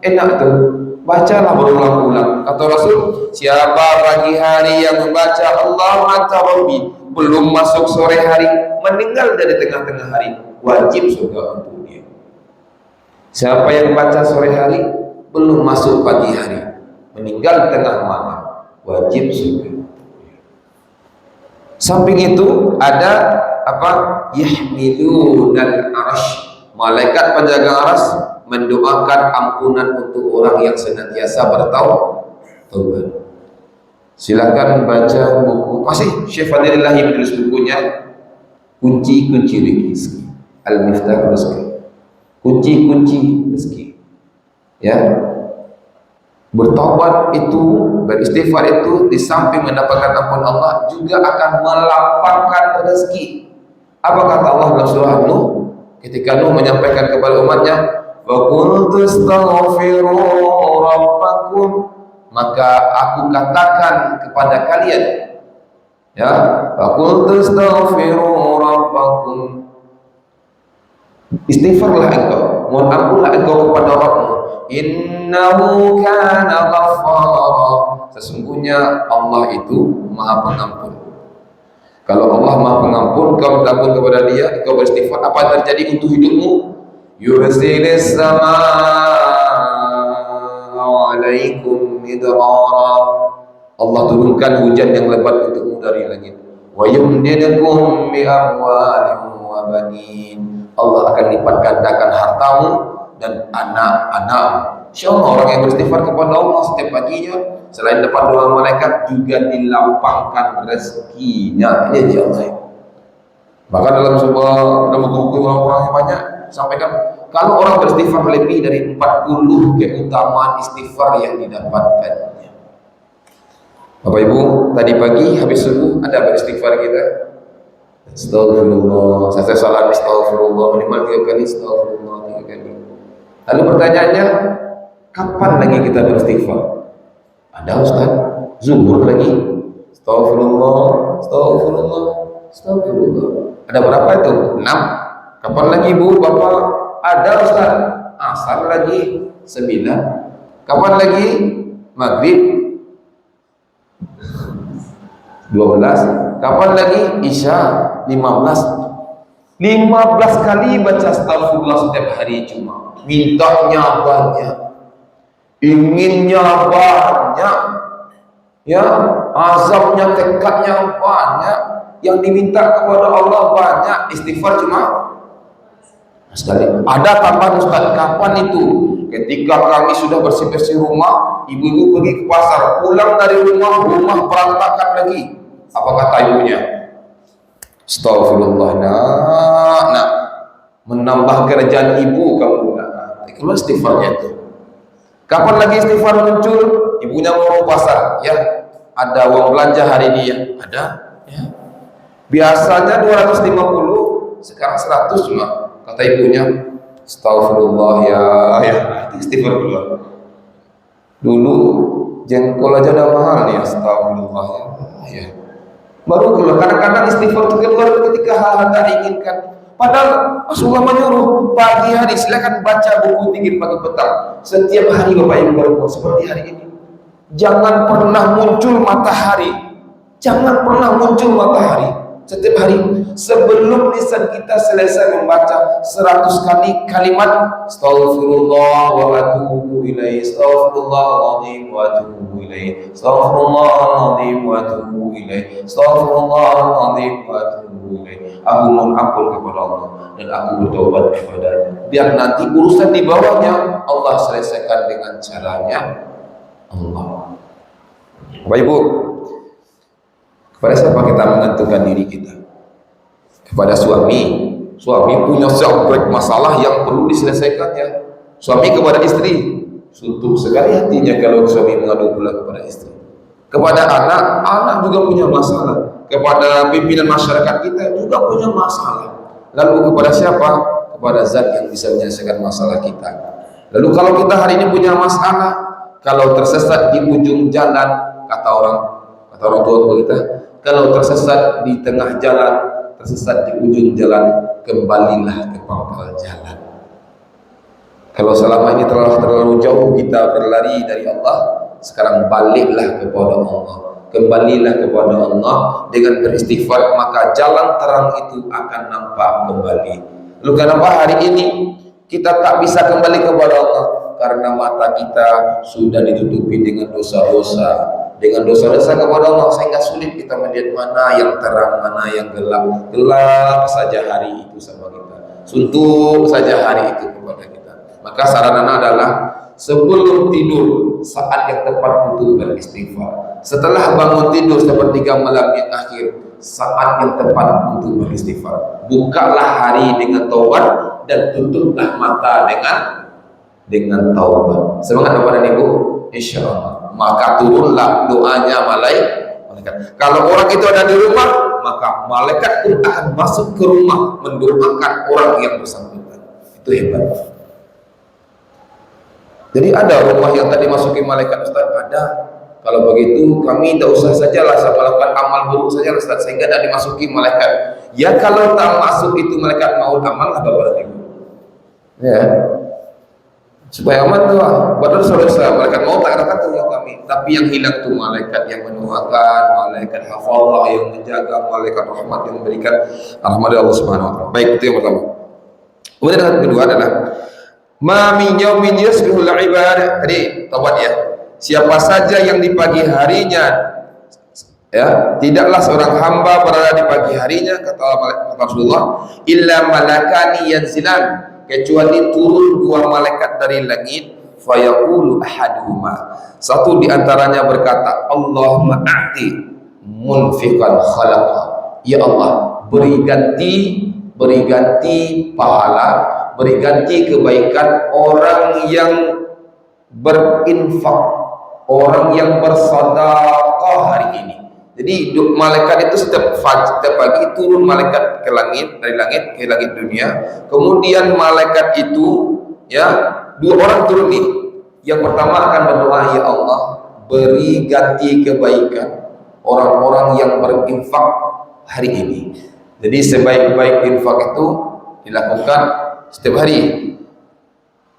Speaker 2: Enak tuh, bacalah berulang-ulang. Kata Rasul, siapa pagi hari yang membaca Allah anta rabbi, belum masuk sore hari, meninggal dari tengah-tengah hari, wajib surga untuk dia. Siapa yang baca sore hari, belum masuk pagi hari, meninggal tengah malam, wajib surga. Samping itu ada apa? Yahmilunal arsh, malaikat penjaga arsy mendoakan ampunan untuk orang yang senantiasa bertaubat. Silakan baca buku, masih Syekh Fadlillahi menulis bukunya Kunci-kunci rezeki, Al-Miftah Rezeki, kunci-kunci rezeki. Ya, bertobat itu, beristighfar itu, di samping mendapatkan ampun Allah, juga akan melapangkan rezeki. Apa kata Allah dalam surah Nuh ketika Nuh menyampaikan kepada umatnya, wa qultu astaghfiru rabbakum, maka aku katakan kepada kalian, ya, wa qultu astaghfiru rabbakum, istighfarlah engkau, mohon ampunlah engkau kepada Rabbmu. Innahu kana ghaffara, sesungguhnya Allah itu Maha Pengampun. Kalau Allah Maha Pengampun, kau minta ampun kepada Dia, kau beristighfar, apa yang terjadi untuk hidupmu? Yursilis samaa 'alaikum midrara. Allah turunkan hujan yang lebat untukmu dari langit. Wa yumdidukum bi amwalin wa banin. Allah akan lipat gandakan hartamu dan anak-anak. Insyaallah orang yang beristighfar kepada Allah setiap paginya, selain dapat doa malaikat, juga dilapangkan rezekinya. Ini Allah. Maka dalam buku orang yang banyak sampaikan, kalau orang beristighfar lebih dari 40 keutamaan istighfar yang didapatkannya. Bapak Ibu, tadi pagi habis subuh ada beristighfar kita. Astagfirullah, saya salat astagfirullah minimal 3 kali, astagfirullah 3 kali. Lalu pertanyaannya, kapan lagi kita beristighfar? Ada Ustaz, zuhur lagi, astagfirullah, astagfirullah, astagfirullah. Ada berapa itu? 6. Kapan lagi Bu, Bapak? Ada Ustaz, asar lagi 9. Kapan lagi? Maghrib 12. Kapan lagi? Isya 15. 15 kali baca astagfirullah setiap hari cuma. Mintanya banyak, inginnya banyak, ya, azabnya, tekadnya banyak, yang diminta kepada Allah banyak, istighfar cuma sekali. Ada tambahan Ustaz, kapan itu? Ketika kami sudah bersih-bersih rumah, ibu-ibu pergi ke pasar, pulang dari rumah berantakan lagi. Apa kata ibunya? Astagfirullah, nak, menambah kerjaan ibu kamu, nak. Keluar istighfarnya itu. Kapan lagi istighfar muncul? Ibunya mau ke pasar, ya, ada uang belanja hari ini, ya, ada, ya. Biasanya 250, sekarang 100 cuma. Kata ibunya, astagfirullah, ya, istighfar keluar. Dulu jengkol aja udah mahal nih, astagfirullah, ya. Baru keluar. Kadang-kadang istighfar itu keluar ketika hal-hal tak diinginkan. Padahal Rasulullah menyuruh pagi hari silakan baca buku tinggi pagi petang. Setiap hari Bapak Ibu berdoa seperti hari ini. Jangan pernah muncul matahari. Jangan pernah muncul matahari. Setiap hari sebelum lisan kita selesai membaca 100 kali kalimat astaghfirullah wa atubu ilaih, astaghfirullahaladzim wa atubu ilaih, astaghfirullahaladzim wa atubu ilaih, astaghfirullahaladzim wa atubu ilaih. Aku mohon ampun kepada Allah dan aku bertobat kepadanya. Biar nanti urusan di bawahnya Allah selesaikan dengan caranya Allah. Bapak Ibu, kepada siapa kita menentukan diri kita? Kepada suami. Suami punya sebanyak masalah yang perlu diselesaikannya. Suami kepada istri, suntuk sekali hatinya kalau suami mengadu pula kepada istri. Kepada anak, anak juga punya masalah. Kepada pimpinan masyarakat kita juga punya masalah. Lalu kepada siapa? Kepada zat yang bisa menyelesaikan masalah kita. Lalu kalau kita hari ini punya masalah, kalau tersesat di ujung jalan, kata orang tua kita, kalau tersesat di tengah jalan, tersesat di ujung jalan, kembalilah ke pangkal jalan. Kalau selama ini terlalu jauh kita berlari dari Allah, sekarang baliklah kepada Allah. Kembalilah kepada Allah dengan beristighfar, maka jalan terang itu akan nampak kembali. Lalu kenapa hari ini kita tak bisa kembali kepada Allah? Karena mata kita sudah ditutupi dengan dosa-dosa. Dengan dosa-dosa kepada Allah sehingga sulit kita melihat mana yang terang, mana yang gelap. Gelap saja hari itu sama kita, suntuk saja hari itu kepada kita. Maka saran anak adalah sebelum tidur saat yang tepat untuk beristighfar. Setelah bangun tidur sepertiga malam yang akhir, saat yang tepat untuk beristighfar. Bukalah hari dengan taubat dan tutuplah mata dengan taubat. Semangat Bapak dan Ibu, insyaallah. Maka turunlah doanya malaikat. Kalau orang itu ada di rumah, maka malaikat pun akan masuk ke rumah mendoakan orang yang bersangkutan. Itu hebat. Jadi ada rumah yang tadi masukin malaikat, Ustaz, ada. Kalau begitu kami tidak usah sajalah melakukan amal buruk saja, Ustaz, sehingga tidak dimasuki malaikat. Ya kalau tak masuk itu malaikat maut, amal lah Bapak dan Ibu. Ya. Supaya aman tuh, padahal dosa-dosa malaikat maut tak datang tuh kami. Tapi yang hilang itu malaikat yang mendoakan, malaikat hafallah yang menjaga, malaikat rahmat yang memberikan rahmat dari Allah Subhanahu wa taala. Baik, itu yang pertama. Kemudian yang kedua adalah ma min yaumin yasbihul ibad. Tadi taubat ya. Siapa saja yang di pagi harinya, ya, tidaklah seorang hamba berada di pagi harinya, kata Rasulullah, illa malakani yanzilan, kecuali turun dua malaikat dari langit, fayaqulu ahaduhuma, satu di antaranya berkata, Allahumma a'ti munfiqan khalaqa, ya Allah, beri ganti pahala, beri ganti kebaikan orang yang berinfak, orang yang bersedekah hari ini. Jadi malaikat itu setiap pagi turun malaikat ke langit, dari langit ke langit dunia. Kemudian malaikat itu, ya, dua orang turun nih. Yang pertama akan berdoa, ya Allah, beri ganti kebaikan orang-orang yang berinfak hari ini. Jadi sebaik-baik infak itu dilakukan setiap hari.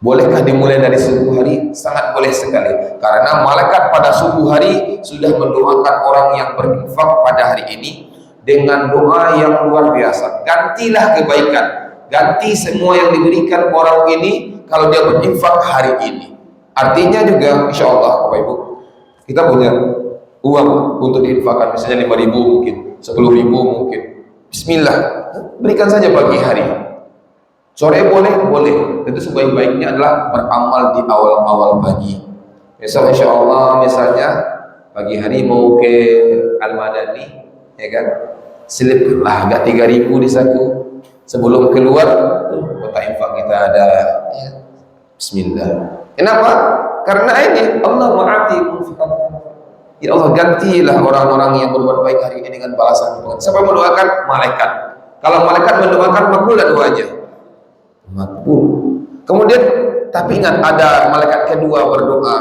Speaker 2: Bolehkah dimulai dari subuh hari? Sangat boleh sekali. Karena malaikat pada subuh hari sudah mendoakan orang yang berinfak pada hari ini dengan doa yang luar biasa. Gantilah kebaikan, ganti semua yang diberikan orang ini kalau dia berinfak hari ini. Artinya juga, insya Allah, Bapak Ibu, kita punya uang untuk diinfakkan, misalnya 5.000 mungkin, 10.000 mungkin. Bismillah, berikan saja pagi hari. Sore boleh. Tentu sebaik-baiknya adalah beramal di awal-awal pagi. Besok insya Allah misalnya pagi hari mau ke Al-Madani, ya kan, seliplah agak 3.000 di saku. Sebelum keluar, kotak infak kita ada. Ya. Bismillah. Kenapa? Karena ini Allah ma'ati munfiqan. Ya Allah, gantilah orang-orang yang berbuat baik hari ini dengan balasan. Siapa yang mendoakan? Malaikat. Kalau malaikat mendoakan, makbullah doanya. Makbul. Kemudian, tapi ingat ada malaikat kedua berdoa,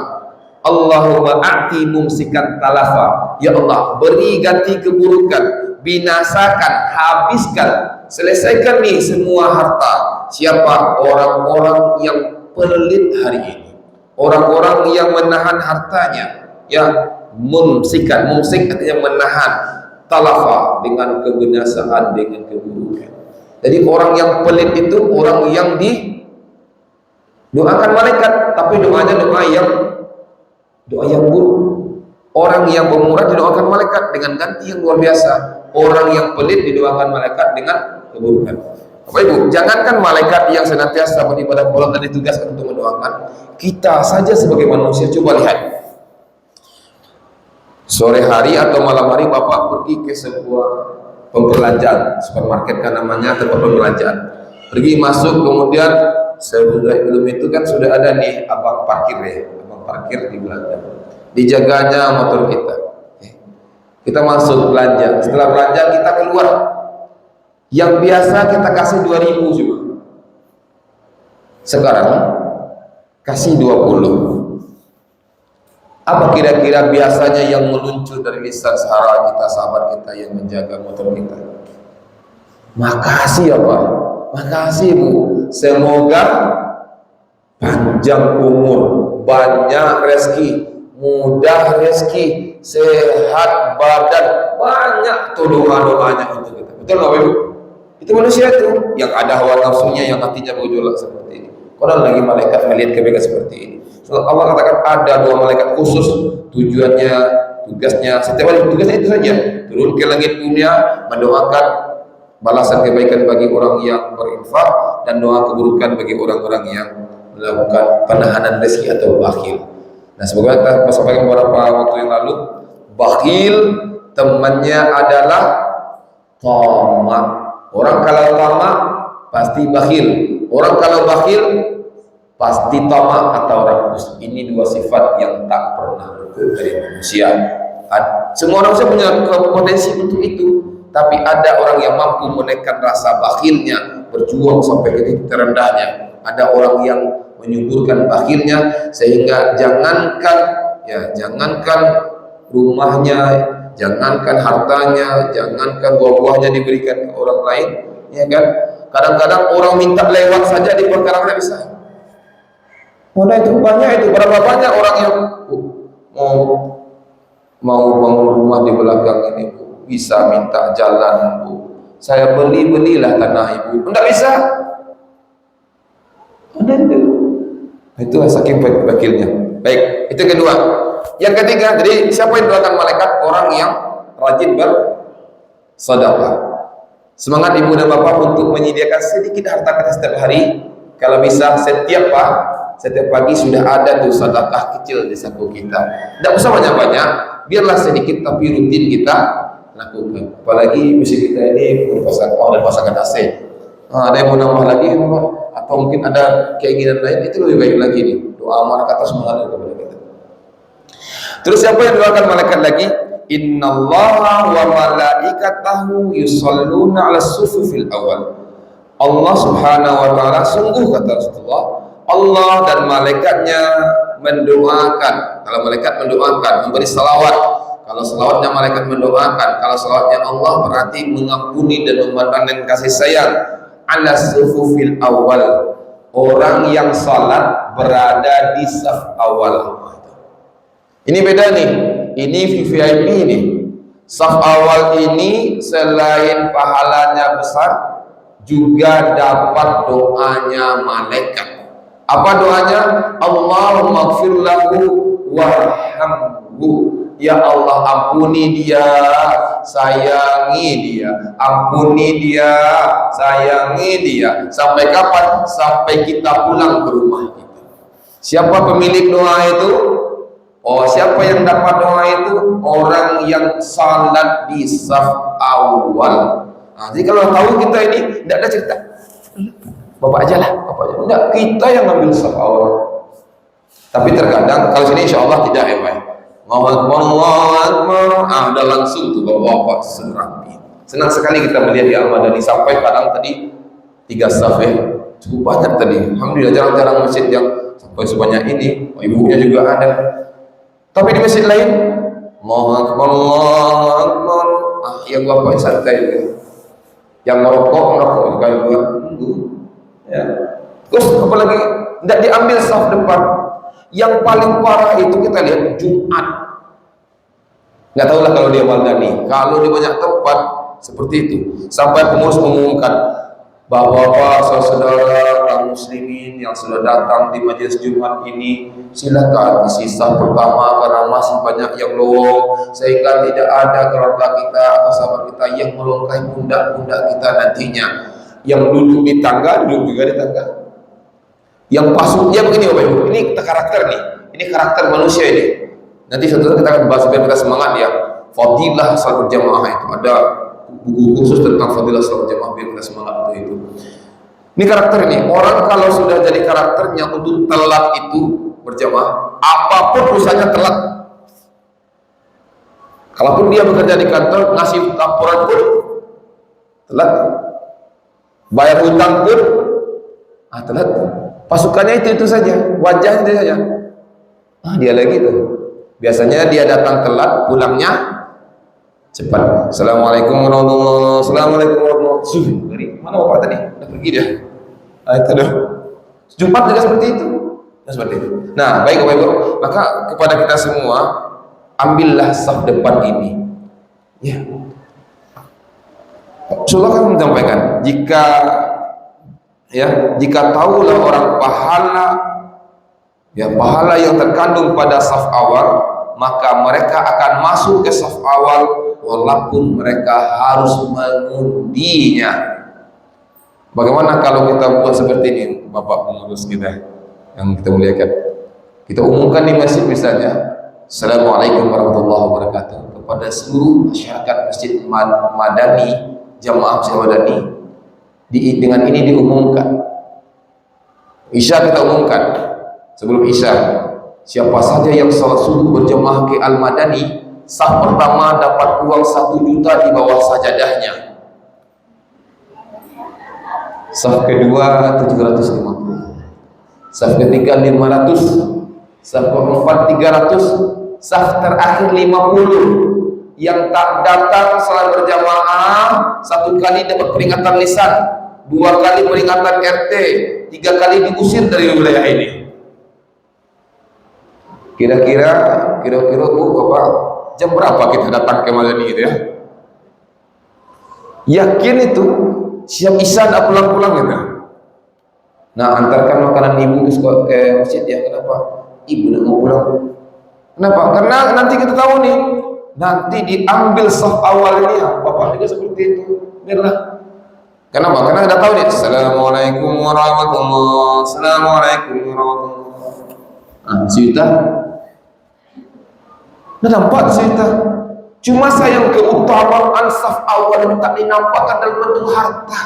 Speaker 2: Allahumma a'ti mumsikan talafa, ya Allah, beri ganti keburukan, binasakan, habiskan, selesaikan nih semua harta. Siapa? Orang-orang yang pelit hari ini, orang-orang yang menahan hartanya, ya, mumsik artinya menahan, talafa dengan kebinasaan, dengan keburukan. Jadi orang yang pelit itu orang yang didoakan malaikat, tapi doanya doa yang buruk. Orang yang pemurah didoakan malaikat dengan ganti yang luar biasa. Orang yang pelit didoakan malaikat dengan keburukan. Bapak Ibu, jangankan malaikat yang senantiasa beribadah kepada Allah dan ditugaskan untuk mendoakan, kita saja sebagai manusia, coba lihat. Sore hari atau malam hari Bapak pergi ke sebuah pembelanjaan, supermarket kan namanya, tempat pembelanjaan. Pergi masuk, kemudian sebelum itu kan sudah ada nih abang parkir ya, abang parkir di belakang. Dijaganya motor kita. Kita masuk belanja, setelah belanja kita keluar. Yang biasa kita kasih 2.000 juga. Sekarang kasih 20. Apa kira-kira biasanya yang meluncur dari lisan sahara kita, sahabat kita yang menjaga motor kita? Makasih ya Pak, makasih Bu, semoga panjang umur, banyak rezeki, mudah rezeki, sehat badan, banyak tuh doa-doanya untuk kita. Betul nggak Ibu? Itu manusia itu yang ada hawa nafsunya, yang hatinya bergejolak seperti ini. Kalau lagi malaikat melihat kebaikan seperti ini, Allah katakan ada dua malaikat khusus, tujuannya, tugasnya, setiap hari tugasnya itu saja, turun ke langit dunia mendoakan balasan kebaikan bagi orang yang berinfak dan doa keburukan bagi orang-orang yang melakukan penahanan rezeki atau bakhil. Nah, semoga kita sampaikan beberapa waktu yang lalu, bakhil temannya adalah tamak. Orang kalau tamak pasti bakhil. Orang kalau bakhil pasti tamak atau rakus. Ini dua sifat yang tak pernah luput dari manusia. Semua manusia punya potensi untuk itu, tapi ada orang yang mampu menekan rasa bakhilnya, berjuang sampai ke titik terendahnya. Ada orang yang menyuburkan bakhilnya sehingga jangankan rumahnya, jangankan hartanya, jangankan buah-buahnya diberikan ke orang lain, ya kan? Kadang-kadang orang minta lewat saja diperkarakan bisa. Mana itu banyak itu, berapa banyak orang yang mau bangun rumah di belakang ini Bu, bisa minta jalan Bu, saya belilah tanah Ibu. Enggak bisa. Ada itu. Itu saking bakilnya. Baik, itu kedua. Yang ketiga, jadi siapa yang doakan malaikat? Orang yang rajin bersedekah. Semangat ibu dan bapak untuk menyediakan sedikit harta kita setiap hari. Kalau bisa setiap pagi sudah ada tuh sedekah kecil di saku kita. Tidak usah banyak-banyak, biarlah sedikit tapi rutin kita lakukan. Apalagi musim kita ini pasangan AC. Ada yang mau nambah lagi, atau mungkin ada keinginan lain, itu lebih baik lagi nih. Doa malaikat semangat kepada kita. Terus siapa yang doakan malaikat lagi? Innallaha wa malaikatahu yusholluna 'alas sufufil awal. Allah Subhanahu wa taala, sungguh kata Rasulullah, Allah dan malaikatnya mendoakan. Kalau malaikat mendoakan, memberi salawat. Kalau salawatnya malaikat mendoakan, kalau salawatnya Allah berarti mengampuni dan memandangkan kasih sayang. 'Alas sufufil awal. Orang yang salat berada di saf awal. Ini beda nih, ini VVIP nih. Saf awal ini selain pahalanya besar, juga dapat doanya malaikat. Apa doanya? Allahumma gfir lahu warhamhu. Ya Allah, ampuni dia, sayangi dia, ampuni dia, sayangi dia. Sampai kapan? Sampai kita pulang ke rumah kita. Siapa pemilik doa itu? Oh, siapa yang dapat doa itu? Orang yang salat di saf awal. Nah, jadi kalau tahu kita ini tidak ada cerita, bapak aja lah, bapak aja. Tidak, kita yang ngambil saf awal. Tapi terkadang kalau sini insya Allah tidak ya Pak. Allahu Akbar, udah langsung tuh bapak serapi. Senang sekali kita melihat di Al-Madani sampai kadang tadi 3 saf ya, cukup banyak tadi. Alhamdulillah, jarang-jarang masjid yang sampai sebanyak ini. Ibunya juga ada. Tapi di masjid lain, Allahu Akbar, yang bapak santai ya. Yang merokok juga nunggu. Ya. Terus apalagi tidak diambil saf depan. Yang paling parah itu kita lihat Jumat. Nggak tahu lah kalau dia Maldani. Kalau di banyak tempat seperti itu, sampai pengurus mengumumkan bahwa saudara kaum muslimin yang sudah datang di majelis Jumat ini, silakan isi saf pertama karena masih banyak yang lowong, sehingga tidak ada keluarga kita atau sahabat kita yang melongkai pundak-pundak kita nantinya. Yang duduk di tangga, duduk juga di tangga. Yang pasuknya begini Bapak Ibu, ini karakter nih, ini karakter manusia ini. Nanti saudara kita akan bahas biar kita semangat ya. Fadilah salat berjamaah itu ada buku khusus tentang fadilah salat berjamaah biar kita semangat untuk itu. Ini karakter ini, orang kalau sudah jadi karakternya untuk telat itu berjamaah, apapun usahanya telat. Kalaupun dia bekerja di kantor, ngasih laporan pun telat. Bayar hutang pun telat. Pasukannya itu saja, wajahnya itu saja. Dia lagi tuh. Biasanya dia datang telat, pulangnya cepat. Assalamualaikum warahmatullahi wabarakatuh. Assalamualaikum warahmatullahi wabarakatuh. Mana bapak tadi? Udah pergi dia. Itu dah. Jumat juga seperti itu. Seperti itu. Nah, baik Bapak Ibu, maka kepada kita semua, ambillah saf depan ini. Ya. Rasulullah kan menyampaikan, jika tahulah orang pahala yang terkandung pada saf awal, maka mereka akan masuk ke saf awal walaupun mereka harus mengundinya. Bagaimana kalau kita buat seperti ini, Bapak pengurus kita yang kita muliakan? Kita umumkan di masjid misalnya, Assalamualaikum warahmatullahi wabarakatuh, kepada seluruh masyarakat Masjid Madani, jamaah Masjid Madani. Dengan ini diumumkan. Isya kita umumkan. Sebelum Isya, siapa saja yang salat subuh berjamaah ke Al-Madani, saf pertama dapat uang 1 juta di bawah sajadahnya. Saf kedua 750, saf ketiga 500, saf keempat 300, saf terakhir 50. Yang tak datang salat berjamaah 1 kali dapat peringatan lisan, 2 kali peringatan RT, 3 kali diusir dari wilayah ini. Kira-kira Bu, Bapak, jam berapa kita datang ke Madani gitu ya? Yakin itu siap isya nak pulang-pulang gitu. Nah, antarkan makanan ibu ke masjid ya. Kenapa? Ibu nak mau pulang. Kenapa? Karena nanti kita tahu nih, nanti diambil saf awal ini ya. Bapak juga seperti itu. Biarlah. Kenapa? Karena kita tahu nih. Assalamualaikum warahmatullahi wabarakatuh. Assalamualaikum warahmatullahi wabarakatuh. Nah, cerita. Nah, nampak cerita. Cuma sayang keutamaan saf awal ini tak dinampakkan dalam bentuk harta.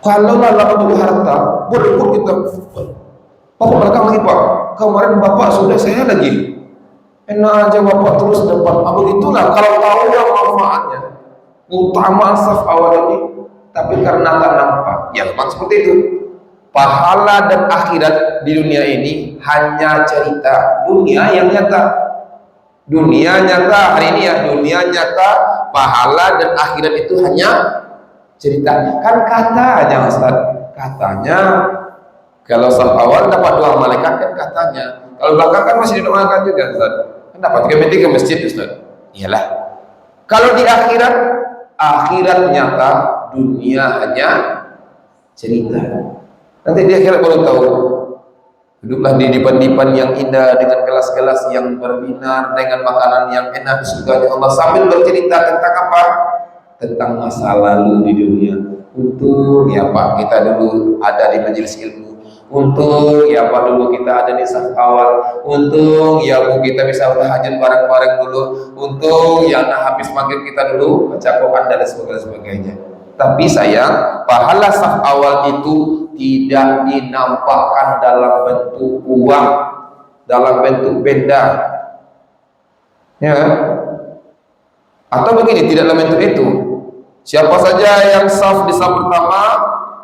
Speaker 2: Kalau dalam bentuk harta, berebut kita. Bapak belakang lagi Pak. Kemarin Bapak sudah, saya lagi. Enak aja Bapak terus depan. Begitulah kalau tahu yang manfaatnya. Keutamaan saf awal ini, tapi karena tak nampak. Ya memang seperti itu. Pahala dan akhirat di dunia ini hanya cerita. Dunia yang nyata. Dunia nyata hari ini ya, dunia nyata, pahala dan akhirat itu hanya cerita. Kan katanya Ustaz, katanya kalau saf awal dapat doa malaikat kan katanya. Kalau belakang kan masih didoakan juga Ustaz. Kan dapat ke masjid Ustaz. Iyalah. Kalau di akhirat, akhirat nyata, dunia hanya cerita. Nanti di akhirat baru tahu. Duduklah di dipan-dipan yang indah dengan gelas-gelas yang berbinar, dengan makanan yang enak di surganya Allah, sambil bercerita tentang apa? Tentang masa lalu di dunia. Untung ya Pak kita dulu ada di majelis ilmu. Untung ya Pak dulu kita ada di saf awal. Untung ya Bu kita bisa berhajat bareng-bareng dulu. Untung ya habis maghrib kita dulu baca Quran dan sebagainya. Tapi sayang, pahala saf awal itu tidak dinampakkan dalam bentuk uang, dalam bentuk benda, ya. Atau begini, tidak dalam bentuk itu. Siapa saja yang saf di saf pertama,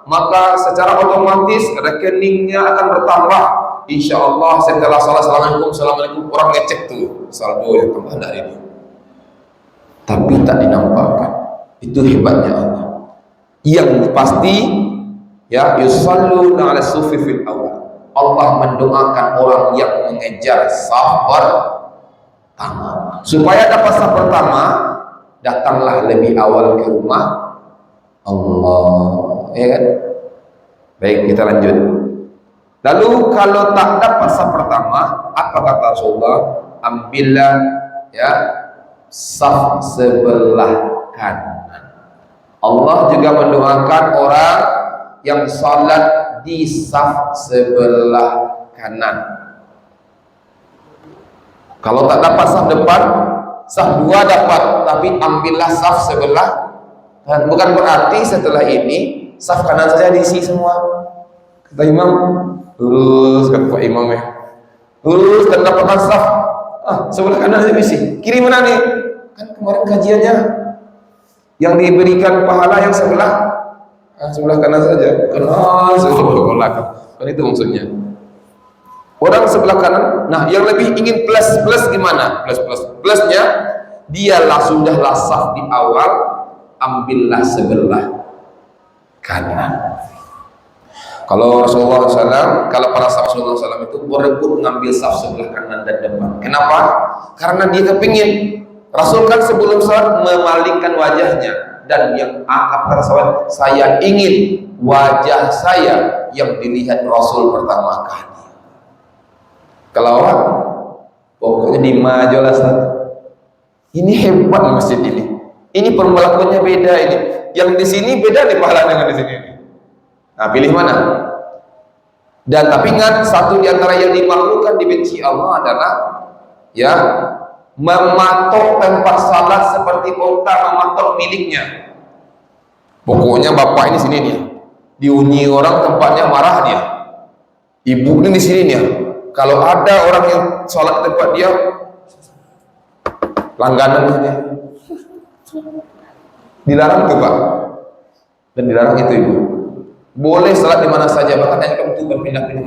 Speaker 2: maka secara otomatis rekeningnya akan bertambah. Insya Allah setelah salat assalamualaikum, orang ngecek tuh saldo yang tambahan hari ini. Tapi tak dinampakkan. Itu hebatnya Allah. Yang pasti ya yusalluna ala sufi fil awal. Allah mendoakan orang yang mengejar saf pertama. Supaya dapat saf pertama, datanglah lebih awal ke rumah Allah, ya kan? Baik, kita lanjut. Lalu kalau tak dapat saf pertama, apa kata Rasulullah? Ambillah ya saf sebelah kanan. Allah juga mendoakan orang yang salat di saf sebelah kanan. Kalau tak dapat saf depan, saf dua dapat, tapi ambillah saf sebelah. Dan bukan berarti setelah ini saf kanan saja diisi semua. Kata imam, lurus kata Pak Imam ya. Lurus dan dapatkan saf. Sebelah kanan saja diisi. Kiri mana nih? Kan kemarin kajiannya yang diberikan pahala yang sebelah kanan saja, kanan sebelah belakang. Kan itu maksudnya. Orang sebelah kanan, nah yang lebih ingin plus gimana? Plusnya dialah sudahlah saf di awal, ambillah sebelah kanan. Kalau Rasulullah SAW, kalau para sahabat Rasulullah SAW itu berebut mengambil saf sebelah kanan dan depan. Kenapa? Karena dia kepingin. Rasul kan sebelum salat memalingkan wajahnya, dan yang kata sahabat, saya ingin wajah saya yang dilihat Rasul pertama kali. Kalau pokoknya di majalah Ustaz. Ini hebat masjid ini. Ini perlakuannya beda ini. Yang di sini beda nih pahala dengan di sini. Nah, pilih mana? Dan tapi ingat, satu di antara yang dimakruhkan dibenci Allah adalah ya mematok tempat salat seperti unta mematok miliknya. Pokoknya bapak ini sini nih, diunyi orang tempatnya marah dia. Ibu ini di sini nih. Kalau ada orang yang salat tempat dia, langganan dia. Dilarang tuh Pak, dan dilarang itu ibu. Boleh salat di mana saja, bahkan yang itu berpindah-pindah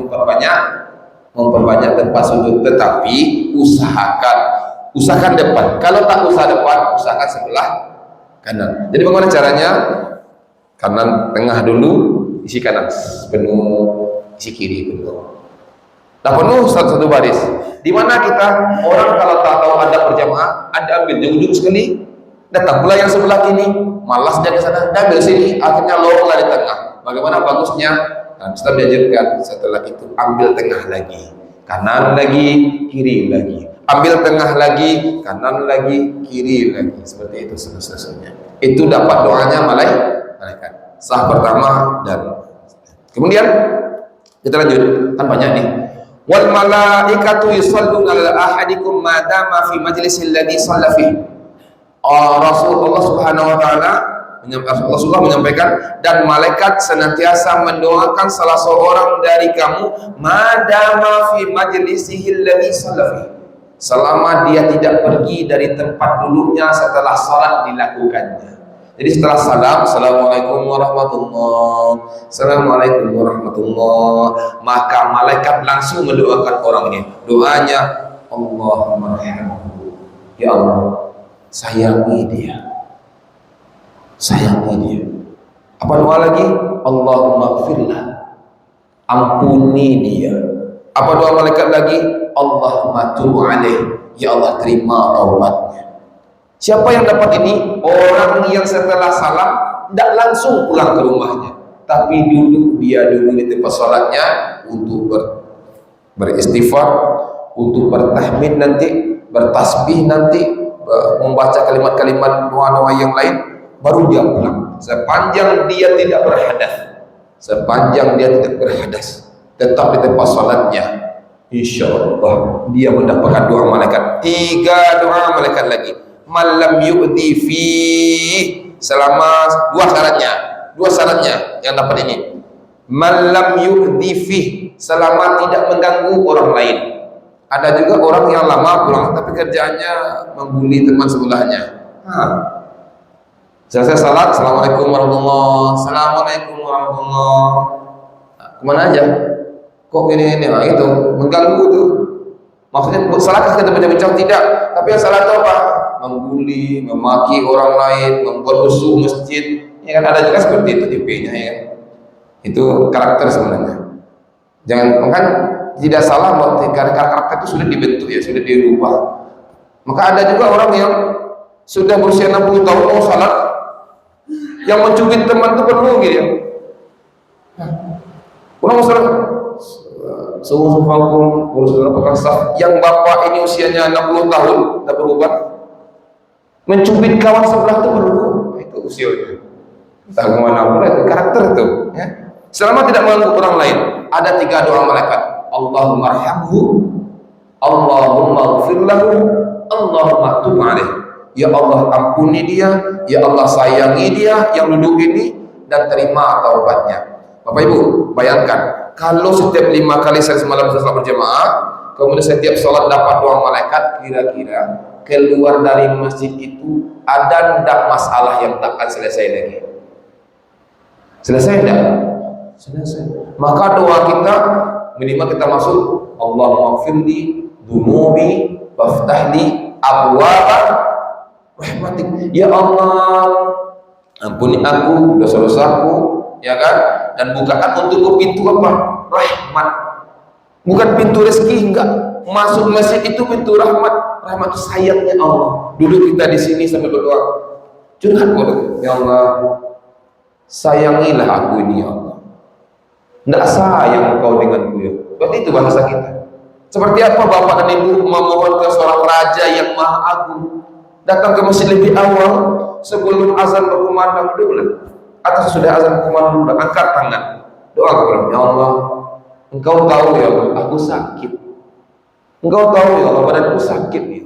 Speaker 2: memperbanyak tempat sujud, tetapi usahakan depan. Kalau tak usaha depan, usahakan sebelah kanan. Jadi bagaimana caranya? Kanan tengah dulu, isi kanan penuh, isi kiri penuh. Dah penuh satu baris. Di mana kita orang kalau tak tahu ada berjamaah, ada ambil di ujung sekali, datang pula yang sebelah kini, malas dia ke sana, dah ambil sini, akhirnya loronglah di tengah. Bagaimana bagusnya? Nah, kita diajarkan setelah itu ambil tengah lagi, kanan lagi, kiri lagi, ambil tengah lagi, kanan lagi, kiri lagi, seperti itu seterusnya. Itu dapat doanya malaikat. Sah pertama dan kemudian kita lanjut, kan banyak nih. Wal malaikatu yusalluna ala ahadikum ma dama fi majlisil ladzi shalla fihi. Rasulullah Subhanahu wa taala Rasulullah menyampaikan, dan malaikat senantiasa mendoakan salah seorang dari kamu madama fi majlisihi alladzi shalla fihi, selama dia tidak pergi dari tempat duduknya setelah salat dilakukannya. Jadi setelah salam, assalamualaikum warahmatullahi, assalamualaikum warahmatullahi, maka malaikat langsung mendoakan orang ini. Doanya, Allahumma rahimhu, ya Allah, sayangi dia, sayangi dia. Apa doa lagi? Allahumma firlah, ampuni dia. Apa doa malaikat lagi? Allahumma tub alaih, ya Allah terima taubatnya. Siapa yang dapat ini? Orang yang setelah salam tidak langsung pulang ke rumahnya, tapi duduk di tempat sholatnya untuk beristighfar, untuk bertahmid nanti, bertasbih nanti, membaca kalimat-kalimat doa-doa yang lain, baru dia pulang. Sepanjang dia tidak berhadas, tetap di tempat sholatnya, insya Allah dia mendapatkan doa malaikat. 3 doa malaikat lagi. Malam yu'di fi, selama dua syaratnya yang dapat ini. Malam yu'di fi, selama tidak mengganggu orang lain. Ada juga orang yang lama pulang tapi kerjaannya membuli teman sebelahnya. Selesai salat, assalamualaikum warahmatullahi, assalamualaikum warahmatullahi, kemana aja? Kok gini nah itu mengganggu tuh. Maksudnya salahkah kita bincang-bincang? Tidak, tapi yang salah itu apa? Membuli, memaki orang lain, membuat rusuh masjid. Ya kan ada juga seperti itu tipenya ya. Itu karakter sebenarnya. Jangan kan tidak salah karena karakter itu sudah dibentuk ya, sudah dirubah. Maka ada juga orang yang sudah berusia 60 tahun mau salat, yang mencubit teman itu perlu gitu ya. Orang salat suhufakum urusuna pakasah, yang bapak ini usianya 60 tahun tak berubah, mencubit kawan sebelah itu perlu, itu usianya. Tak kemana pula itu karakter itu. Ya. Selama tidak mengganggu orang lain, ada 3 doa malaikat. Allahumma arhamhu, Allahumma ighfir lahu, Allahumma tub alaih. Ya Allah ampuni dia, ya Allah sayangi dia yang duduk ini dan terima taubatnya. Bapak Ibu, bayangkan kalau setiap 5 kali saya semalam salat berjamaah, kemudian setiap sholat dapat doa malaikat, kira-kira keluar dari masjid itu ada tidak masalah yang takkan selesai lagi? Selesai tidak? Selesai. Maka doa kita minimal kita masuk, Allahumma firli dunubi waftahli abwaaba rahmatik. Ya Allah, ampuni aku dosa-dosaku, ya kan? Dan bukakan untukku pintu apa? Rahmat. Bukan pintu rezeki, enggak. Masuk masjid itu pintu rahmat. Rahmat itu sayangnya Allah. Duduk kita di sini sambil berdoa. Curhat kepada ya Allah, sayangilah aku ini ya Allah. Tidak sayang engkau denganku ya. Berarti itu bahasa kita. Seperti apa bapak dan ibu memohon ke seorang raja yang maha agung, datang ke masjid lebih awal sebelum azan berkumandang dulu. Atau sudah azan berkumandang dulu, angkat tangan, doa kepada ya Allah, engkau tahu ya Allah, aku sakit. Engkau tahu ya Allah, badanku sakit ya.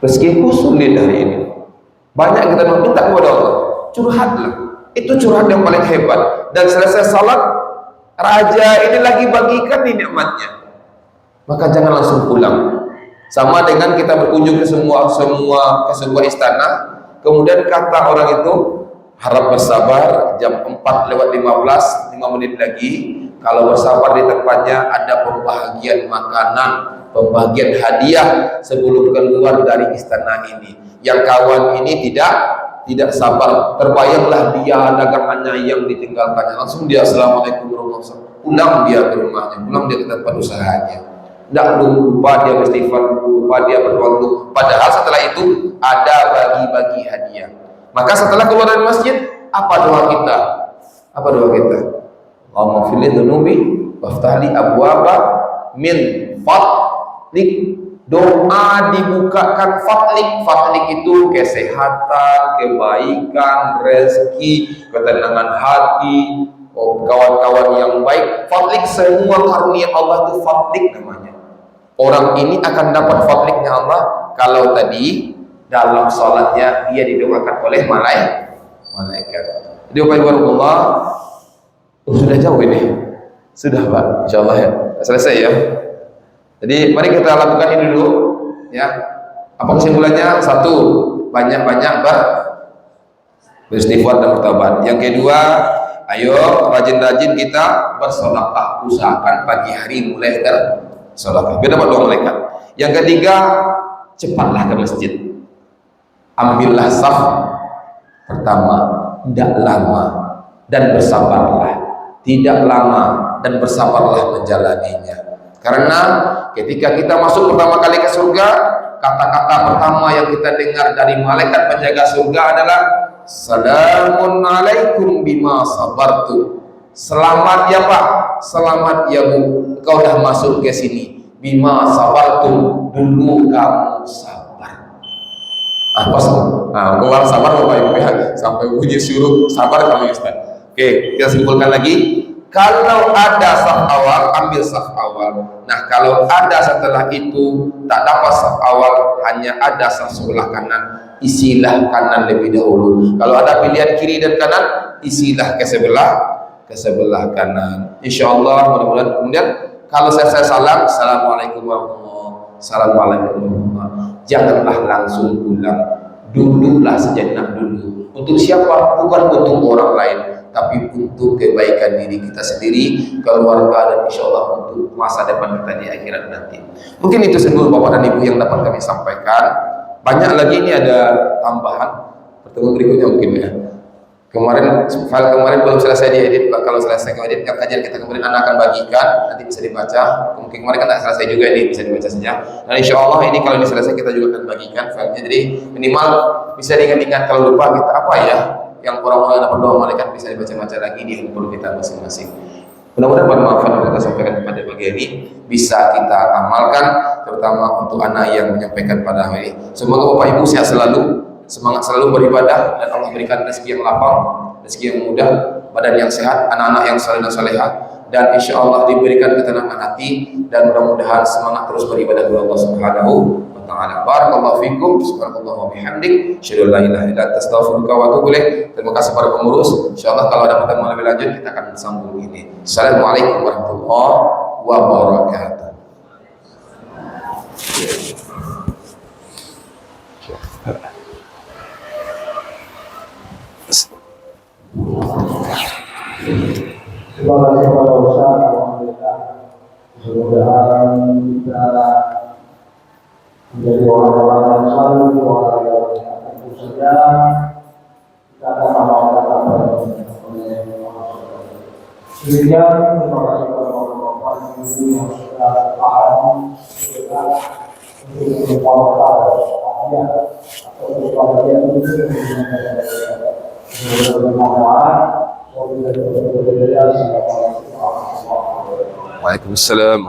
Speaker 2: Rezekiku sulit hari ini. Banyak kita meminta kepada Allah, curhatlah. Itu curhat yang paling hebat. Dan selesai salat, raja ini lagi bagikan nikmatnya. Maka jangan langsung pulang. Sama dengan kita berkunjung ke sebuah istana, kemudian kata orang itu harap bersabar, jam 4:15, 5 menit lagi. Kalau bersabar di tempatnya ada pembagian makanan, pembagian hadiah sebelum keluar dari istana ini. Yang kawan ini tidak sabar, terbayanglah dia dagangannya yang ditinggalkannya. Langsung dia assalamualaikum warahmatullahi wabarakatuh. pulang dia ke rumahnya, pulang dia ke tempat usahanya. Tidak lupa dia beristighfar, lupa dia berdoa dulu. Padahal setelah itu ada bagi-bagi hadiah. Maka setelah keluar dari masjid, apa doa kita? Apa doa kita? Allahumma fili dhunubi waftahli abwaba min fadlik. Doa dibukakan fadlik. Fadlik itu kesehatan, kebaikan, rezeki, ketenangan hati, kawan-kawan yang baik. Fadlik, semua karunia Allah itu fadlik namanya. Orang ini akan dapat fadliknya Allah kalau tadi dalam sholatnya dia didoakan oleh malaikat. Jadi Bapak Ibu Allah, sudah jauh ini, sudah Pak, Insya Allah ya, selesai ya. Jadi mari kita lakukan ini dulu ya. Apa kesimpulannya? Satu, banyak-banyak beristighfar dan bertobat. Yang kedua, ayo rajin-rajin kita bersedekah, usahakan pagi hari mulai bersedekah biar dapat doa malaikat. Yang ketiga, cepatlah ke masjid, ambillah saf pertama, tidak lama, dan bersabarlah, tidak lama dan bersabarlah menjalaninya. Karena ketika kita masuk pertama kali ke surga, kata-kata pertama yang kita dengar dari malaikat penjaga surga adalah Salamun alaikum bima sabartu. Selamat ya Pak, selamat ya Bu, kau dah masuk ke sini. Bima sabartu, dulu kamu sabar. Pas keluar sabar Bapak Ibu ya, sampai bunyi suruh sabar kamu Ustaz. Oke, kita simpulkan lagi. Kalau ada saf awal, ambil saf awal. Nah, kalau ada setelah itu tak dapat saf awal, hanya ada saf sebelah kanan, isilah kanan lebih dahulu. Kalau ada pilihan kiri dan kanan, isilah ke sebelah kanan. Insya Allah, mudah-mudahan. Kemudian kalau saya salam, Assalamualaikum warahmatullahi wabarakatuh. Assalamualaikum warahmatullahi wabarakatuh. Janganlah langsung pulang, duduklah sejenak dulu. Untuk siapa? Bukan untuk orang lain, tapi untuk kebaikan diri kita sendiri, keluarga, dan insya Allah untuk masa depan kita di akhirat nanti. Mungkin itu seluruh Bapak dan Ibu yang dapat kami sampaikan. Banyak lagi, ini ada tambahan pertemuan berikutnya mungkin ya. File kemarin belum selesai diedit Pak. Kalau selesai edit, yang kajian kita kemarin anak akan bagikan, nanti bisa dibaca. Mungkin kemarin kan tak selesai juga, ini bisa dibaca saja. Dan insya Allah ini kalau ini selesai kita juga akan bagikan filenya. Jadi minimal bisa diingat-ingat, kalau lupa kita apa ya yang orang-orang dapat doa malaikat bisa dibaca-baca lagi di handphone kita masing-masing. Mudah-mudahan bermanfaat yang kita sampaikan pada pagi ini bisa kita amalkan, terutama untuk anak yang menyampaikan pada hari ini. Semoga Bapak Ibu sehat selalu, semangat selalu beribadah, dan Allah berikan rezeki yang lapang, rezeki yang mudah, badan yang sehat, anak-anak yang saleh dan salehah, dan insya Allah diberikan ketenangan hati, dan mudah-mudahan semangat terus beribadah kepada Allah Subhanahu wa taala. Barakallahu fikum, subhanallahi wa bihamdik, asyhadu an la ilaha illa anta, astaghfiruka wa atubu ilaik. Terima kasih para pengurus. Insyaallah kalau ada pertemuan lebih lanjut kita akan sambung ini. Assalamualaikum warahmatullahi wabarakatuh.
Speaker 1: Terima kasih kepada Ustaz. Alhamdulillah. Mudah-mudahan kita menjadi orang-orang yang selalu orang yang tentu saja kita akan amalkan apa yang oleh Allah. Demikian, terima kasih kepada Bapak Ibu yang sudah paham untuk membawakan atau kebahagiaan itu
Speaker 2: Waalaikumsalam.